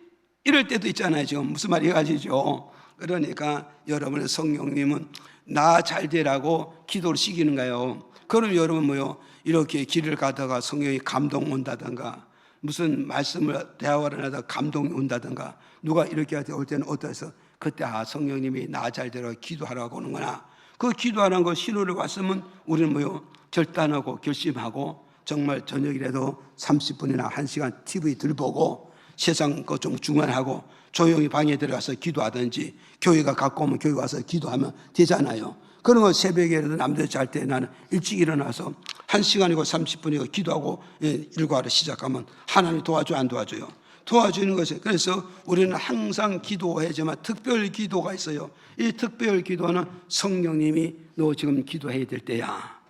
이럴 때도 있잖아요. 지금 무슨 말이 가지죠. 그러니까 여러분의 성령님은 나 잘 되라고 기도를 시키는 거예요. 그럼 여러분 뭐요? 이렇게 길을 가다가 성령이 감동 온다든가, 무슨 말씀을 대화를 하다가 감동이 온다든가, 누가 이렇게 올 때는 어떠해서 그때 성령님이 나 잘 되라고 기도하라고 하는구나. 그 기도하는 거 신호를 왔으면 우리는 뭐요? 결단하고 결심하고 정말 저녁이라도 30분이나 1시간 TV 들 보고 세상 거 좀 중간하고 조용히 방에 들어가서 기도하든지, 교회가 갖고 오면 교회 와서 기도하면 되잖아요. 그런 거 새벽에라도 남들 잘 때 나는 일찍 일어나서 1시간이고 30분이고 기도하고 일과를 시작하면 하나님이 도와줘 안 도와줘요? 도와주는 것이에요. 그래서 우리는 항상 기도해야지만 특별 기도가 있어요. 이 특별 기도는 성령님이 너 지금 기도해야 될 때야,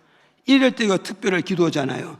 이럴 때가 특별한 기도잖아요.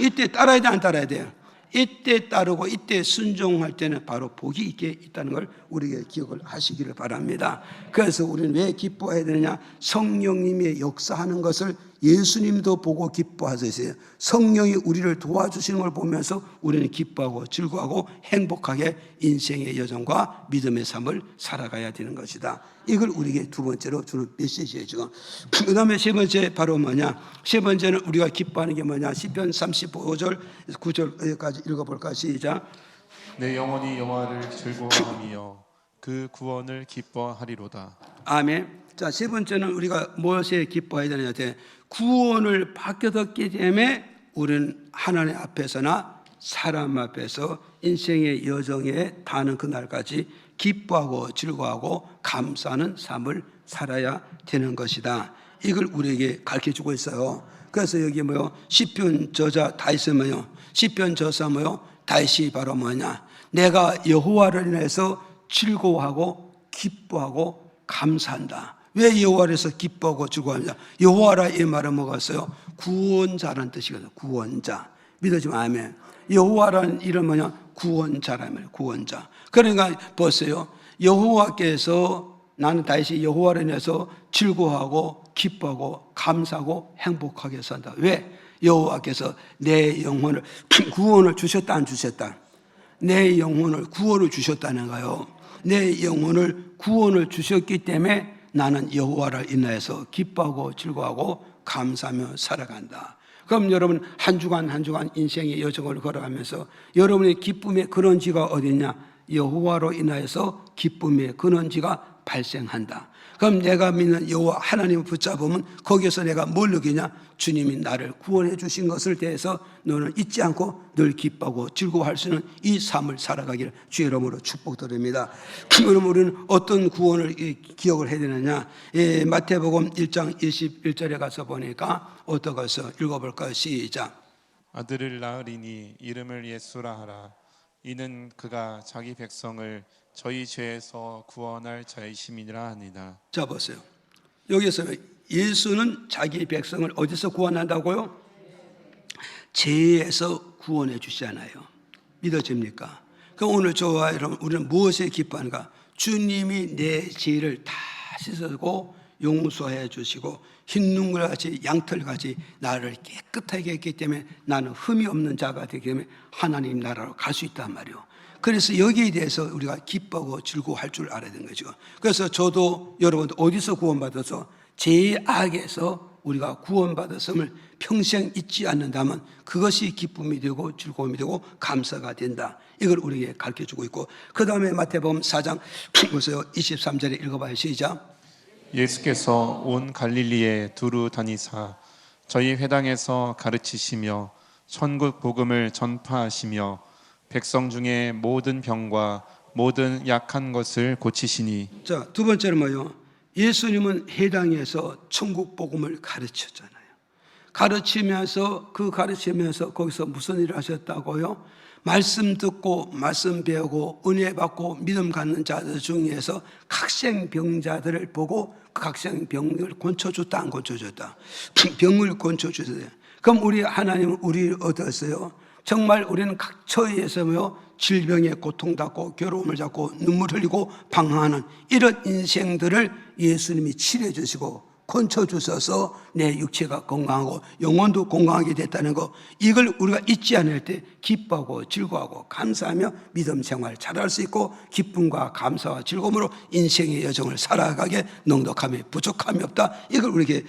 이때 따라야 돼 안 따라야 돼요? 이때 따르고 이때 순종할 때는 바로 복이 있게 있다는 걸 우리에게 기억을 하시기를 바랍니다. 그래서 우리는 왜 기뻐해야 되느냐? 성령님의 역사하는 것을 예수님도 보고 기뻐하세요. 성령이 우리를 도와주시는 걸 보면서 우리는 기뻐하고 즐거워하고 행복하게 인생의 여정과 믿음의 삶을 살아가야 되는 것이다. 이걸 우리에게 두 번째로 주는 메시지예요. 지금 그 다음에 세 번째 바로 뭐냐? 세 번째는 우리가 기뻐하는 게 뭐냐? 시편 35절 9절까지 읽어볼까? 시작. 내 영혼이 여호와를 즐거워하며 그 구원을 기뻐하리로다. 아멘. 자, 세 번째는 우리가 무엇에 기뻐해야 되느냐? 구원을 받게 때문에 우리는 하나님 앞에서나 사람 앞에서 인생의 여정에 닿는 그날까지 기뻐하고 즐거워하고 감사하는 삶을 살아야 되는 것이다. 이걸 우리에게 가르쳐주고 있어요. 그래서 여기 뭐요? 시편 저자 다윗이 뭐요? 시편 저자 뭐요? 다윗이 바로 뭐냐? 내가 여호와를 인해서 즐거워하고 기뻐하고 감사한다. 왜 여호와를 해서 기뻐하고 즐거워하냐? 여호와라 이 말은 뭐겠어요? 구원자라는 뜻이거든요. 구원자. 믿어지면 아멘. 여호와라는 이름 뭐냐? 구원자라면 구원자. 그러니까 보세요. 여호와께서, 나는 다윗이 여호와를 인해서 즐거워하고 기뻐하고 감사하고 행복하게 산다. 왜? 여호와께서 내 영혼을 구원을 주셨다 안 주셨다? 내 영혼을 구원을 주셨다는 거예요. 내 영혼을 구원을 주셨기 때문에 나는 여호와를 인하여서 기뻐하고 즐거워하고 감사하며 살아간다. 그럼 여러분 한 주간 한 주간 인생의 여정을 걸어가면서 여러분의 기쁨의 근원지가 어디냐? 여호와로 인하여서 기쁨의 근원지가 발생한다. 그럼 내가 믿는 여호와 하나님을 붙잡으면 거기에서 내가 뭘 느끼냐? 주님이 나를 구원해 주신 것을 대해서 너는 잊지 않고 늘 기뻐하고 즐거워할 수 있는 이 삶을 살아가기를 주의 이름으로 축복드립니다. 그럼 우리는 어떤 구원을 기억을 해야 되느냐? 마태복음 1장 21절에 가서 보니까 어떤 것을 읽어볼까요? 시작. 아들을 낳으리니 이름을 예수라 하라. 이는 그가 자기 백성을 저희 죄에서 구원할 자이심이라 하니라. 자 보세요. 여기서 예수는 자기 백성을 어디서 구원한다고요? 죄에서 구원해 주시잖아요. 믿어집니까? 그럼 오늘 저와 여러분 우리는 무엇에 기뻐하는가? 주님이 내 죄를 다 씻어주고 용서해 주시고 흰 눈물같이 양털같이 나를 깨끗하게 했기 때문에 나는 흠이 없는 자가 되기 때문에 하나님 나라로 갈 수 있단 말이에요. 그래서 여기에 대해서 우리가 기뻐하고 즐거워할 줄 알아야 되는 거죠. 그래서 저도 여러분도 어디서 구원받아서 죄악에서 우리가 구원받았음을 평생 잊지 않는다면 그것이 기쁨이 되고 즐거움이 되고 감사가 된다. 이걸 우리에게 가르쳐주고 있고, 그 다음에 마태복음 4장 보세요. 23절에 읽어봐요. 시작. 예수께서 온 갈릴리에 두루 다니사 저희 회당에서 가르치시며 천국 복음을 전파하시며 백성 중에 모든 병과 모든 약한 것을 고치시니. 자, 두 번째는 뭐예요? 예수님은 회당에서 천국 복음을 가르쳤잖아요. 가르치면서 거기서 무슨 일을 하셨다고요? 말씀 듣고 말씀 배우고 은혜 받고 믿음 갖는 자들 중에서 각생병자들을 보고 그 각생병을 고쳐줬다 안 고쳐줬다? 병을 고쳐주세요. 그럼 우리 하나님은 우리를 어떠세요? 정말 우리는 각 처에서요 질병에 고통받고 괴로움을 잡고 눈물 흘리고 방황하는 이런 인생들을 예수님이 치료해 주시고 건쳐주셔서 내 육체가 건강하고 영혼도 건강하게 됐다는 거, 이걸 우리가 잊지 않을 때 기뻐하고 즐거워하고 감사하며 믿음 생활 잘할 수 있고 기쁨과 감사와 즐거움으로 인생의 여정을 살아가게 넉넉함이 부족함이 없다. 이걸 우리에게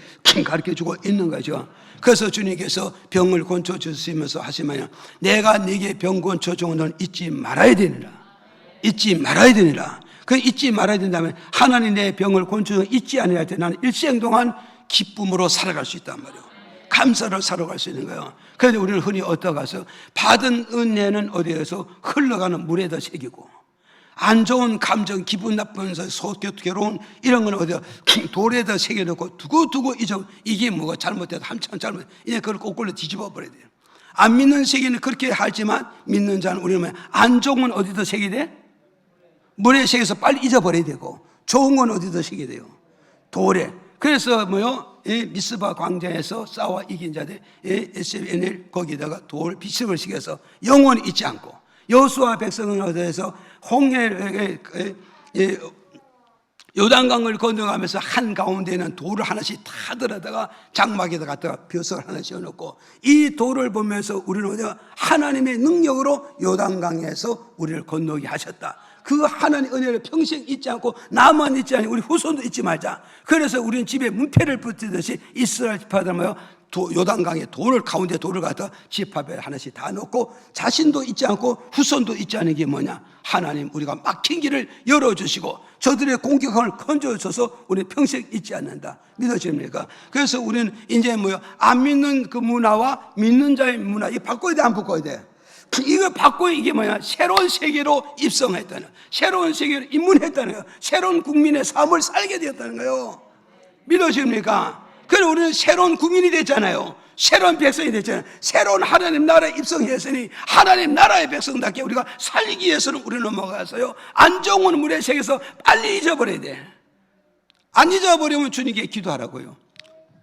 가르쳐주고 있는 거죠. 그래서 주님께서 병을 고쳐주시면서 하시면 내가 네게 병 고쳐준 건 잊지 말아야 되니라. 잊지 말아야 되니라. 그 잊지 말아야 된다면 하나님 내 병을 고쳐주는 잊지 않아야 할 때 나는 일생 동안 기쁨으로 살아갈 수 있단 말이에요. 감사로 살아갈 수 있는 거예요. 그런데 우리는 흔히 어떠가서 받은 은혜는 어디에서 흘러가는 물에다 새기고 안 좋은 감정, 기분 나쁜 괴로운 이런 건 어디야 돌에다 새겨놓고 두고두고 잊어. 이게 뭐가 잘못돼도 한참 잘못, 이제 그걸 거꾸로 뒤집어 버려야 돼요. 안 믿는 세계는 그렇게 하지만 믿는 자는 우리는 안 좋은 건 어디다 새기야 돼? 물에 새겨서 빨리 잊어버려야 되고 좋은 건 어디다 새겨야 돼요? 돌에. 그래서 미스바 광장에서 싸워 이긴 자들 SNL 거기다가 돌 비습을 새겨서 영원히 잊지 않고, 여호수아 백성은 어디에서 요단강을 건너가면서 한 가운데는 돌을 하나씩 다 들어다가 장막에다 갖다가 벼슬 하나 씌워놓고 이 돌을 보면서 우리는 어디가 하나님의 능력으로 요단강에서 우리를 건너게 하셨다. 그 하나님 은혜를 평생 잊지 않고 나만 잊지 않고 우리 후손도 잊지 말자. 그래서 우리는 집에 문패를 붙이듯이 이스라엘 지파들 요단강에 가운데 돌을 갖다 지파별 하나씩 다 놓고 자신도 잊지 않고 후손도 잊지 않은 게 뭐냐? 하나님 우리가 막힌 길을 열어주시고 저들의 공격을 건져줘서 우리는 평생 잊지 않는다. 믿어집니까? 그래서 우리는 이제 안 믿는 그 문화와 믿는 자의 문화, 이 바꿔야 돼 안 바꿔야 돼? 이거 바꿔. 이게 뭐야? 새로운 세계로 입성했다는, 새로운 세계로 입문했다는 거예요. 새로운 국민의 삶을 살게 되었다는 거예요. 믿어집니까? 그래서 우리는 새로운 국민이 됐잖아요. 새로운 백성이 됐잖아요. 새로운 하나님 나라에 입성했으니 하나님 나라의 백성답게 우리가 살기 위해서는 우리는 넘어가서요 안 좋은 물에 새겨서 빨리 잊어버려야 돼. 안 잊어버리면 주님께 기도하라고요.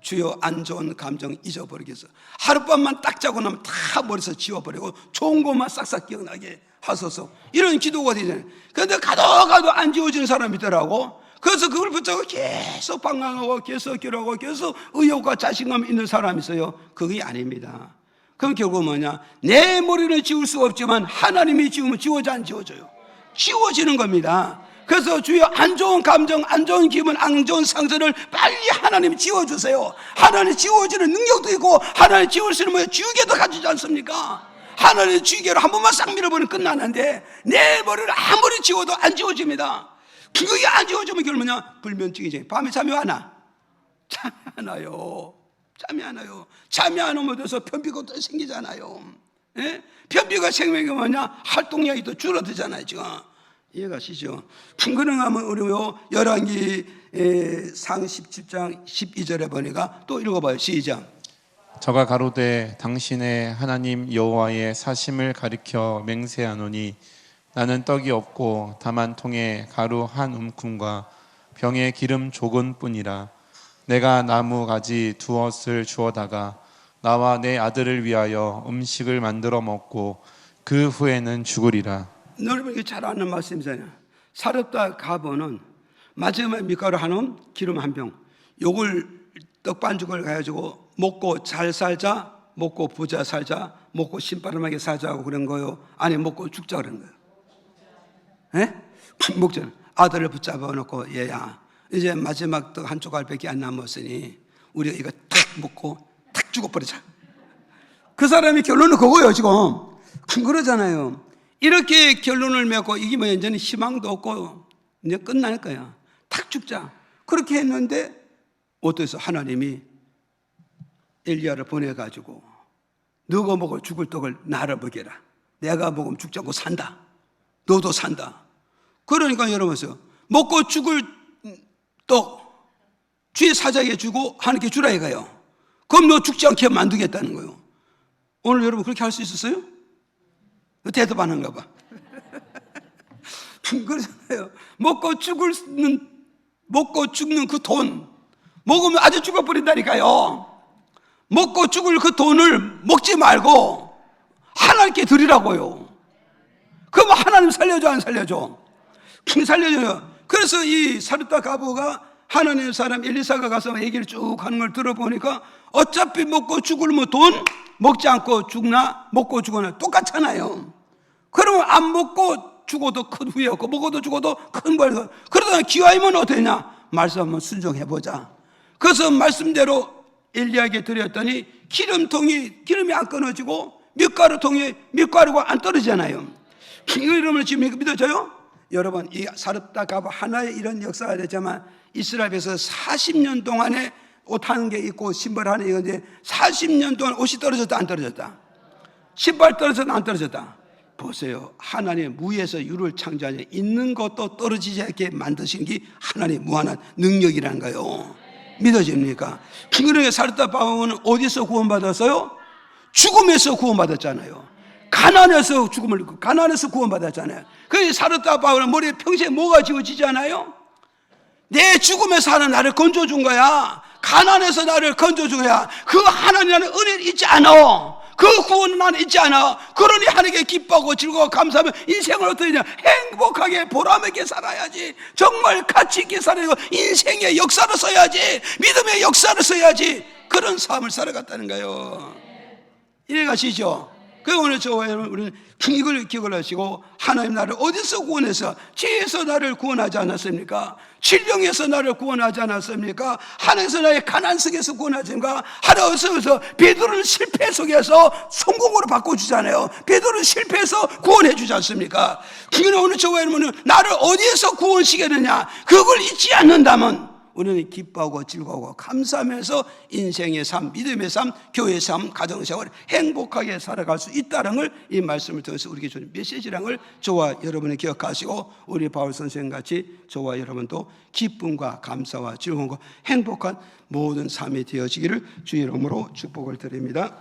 주여 안 좋은 감정 잊어버리겠어. 하룻밤만 딱 자고 나면 다 머리에서 지워버리고 좋은 것만 싹싹 기억나게 하소서. 이런 기도가 되잖아요. 그런데 가도 안 지워지는 사람이 있더라고. 그래서 그걸 붙잡고 계속 방황하고 계속 기도하고 계속 의욕과 자신감 있는 사람이 있어요. 그게 아닙니다. 그럼 결국 뭐냐? 내 머리는 지울 수가 없지만 하나님이 지우면 지워져 안 지워져요? 지워지는 겁니다. 그래서 주여 안 좋은 감정, 안 좋은 기분, 안 좋은 상처를 빨리 하나님 지워주세요. 하나님 지워지는 능력도 있고 하나님 지울 수 있는 지우개도 가지지 않습니까? 하늘의 쥐개로 한 번만 싹 밀어버리면 끝나는데 내 머리를 아무리 지워도 안 지워집니다. 그게 안 지워지면 결국 뭐냐? 불면증이지. 밤에 잠이 와나? 잠이 안 와요. 잠이 안 와요. 잠이 안 오면 돼서 변비가 또 생기잖아요. 예? 변비가 생기면 뭐냐? 활동량이 또 줄어들잖아요. 지금 이해가 가시죠? 그러면 우리요 열왕기 상 17장 12절에 보니까 또 읽어봐요. 시작. 저가 가로되 당신의 하나님 여호와의 사심을 가리켜 맹세하노니 나는 떡이 없고 다만 통에 가루 한 움큼과 병에 기름 조금 뿐이라. 내가 나무 가지 두엇을 주어다가 나와 내 아들을 위하여 음식을 만들어 먹고 그 후에는 죽으리라. 여러분 이게 잘 아는 말씀이잖아요. 사렙다 가보는 마지막에 밀가루 한 움, 기름 한 병, 요걸 떡반죽을 가지고 먹고 잘 살자, 먹고 부자 살자, 먹고 신바람하게 살자고 그런 거요? 아니 먹고 죽자 그런 거예요? 예? 먹자. 아들을 붙잡아 놓고 얘야 이제 마지막 떡 한 조각밖에 안 남았으니 우리가 이거 탁 먹고 탁 죽어버리자. 그 사람이 결론은 그거예요 지금. 그러잖아요. 이렇게 결론을 맺고 이게 뭐 이제는 희망도 없고 이제 끝날 거야. 탁 죽자. 그렇게 했는데 어떠해서 하나님이 엘리야를 보내가지고 너가 먹을 죽을 떡을 나를 먹여라. 내가 먹으면 죽지 않고 산다. 너도 산다. 그러니까 여러분 먹고 죽을 떡 주의 사자에게 주고 하나님께 주라 이거예요. 그럼 너 죽지 않게 만들겠다는 거예요. 오늘 여러분 그렇게 할 수 있었어요? 대답하는가 봐. 그러잖아요. 먹고 죽는 그 돈 먹으면 아주 죽어버린다니까요. 먹고 죽을 그 돈을 먹지 말고 하나님께 드리라고요. 그럼 하나님 살려줘 안 살려줘? 살려줘요. 그래서 이 사렙다 가부가 하나님 사람 엘리사가 가서 얘기를 쭉 하는 걸 들어보니까 어차피 먹고 죽으면 돈 먹지 않고 죽나 먹고 죽거나 똑같잖아요. 그러면 안 먹고 죽어도 큰 후회 없고 먹어도 죽어도 큰 벌. 그러다 기왕이면 어떠냐? 말씀 한번 순종해보자. 그래서 말씀대로 엘리야에게 드렸더니 기름이 안 끊어지고 밀가루통에 밀가루가 안 떨어지잖아요. 여러분 지금 믿어져요? 여러분 이 사렙다 가부 하나의 이런 역사가 되지만 이스라엘에서 40년 동안에 옷 하는 게 있고 신발 하는 게 있는데 40년 동안 옷이 떨어졌다 안 떨어졌다? 신발 떨어졌다 안 떨어졌다? 보세요. 하나님 무에서 유를 창조하니 있는 것도 떨어지지 않게 만드신 게 하나님의 무한한 능력이라는 거예요. 믿어집니까? 그러니까 사렙다 가부는 어디서 구원받았어요? 죽음에서 구원받았잖아요. 가난해서 가난해서 구원받았잖아요. 그 사렙다 가부는 머리에 평생 뭐가 지워지지 않아요? 내 죽음에서 하나님 나를 건져준 거야. 가난해서 나를 건져준 거야. 그 하나님이라는 은혜를 잊지 않아. 그 구원은 나는 잊지 않아. 그러니 하나님께 기뻐하고 즐거워 감사하면 인생을 어떻게 하냐? 행복하게 보람있게 살아야지. 정말 가치 있게 살아야 되고 인생의 역사를 써야지. 믿음의 역사를 써야지. 그런 삶을 살아갔다는 거예요. 이해가시죠? 그 오늘 저와 우리는 이걸 기억을 하시고 하나님 나를 어디서 구원해서 죄에서 나를 구원하지 않았습니까? 질병에서 나를 구원하지 않았습니까? 하나님께서 나의 가난 속에서 구원하지 않습니까? 하나님께서 베드로를 실패 속에서 성공으로 바꿔주잖아요. 베드로를 실패해서 구원해 주지 않습니까? 그러나 오늘 저와 여러분은 나를 어디에서 구원시켰느냐? 그걸 잊지 않는다면 우리는 기뻐하고 즐거워하고 감사하면서 인생의 삶, 믿음의 삶, 교회의 삶, 가정생활 행복하게 살아갈 수 있다는 걸 이 말씀을 통해서 우리에게 주는 메시지라는 걸 저와 여러분이 기억하시고 우리 바울 선생님같이 저와 여러분도 기쁨과 감사와 즐거움과 행복한 모든 삶이 되어지기를 주의 이름으로 축복을 드립니다.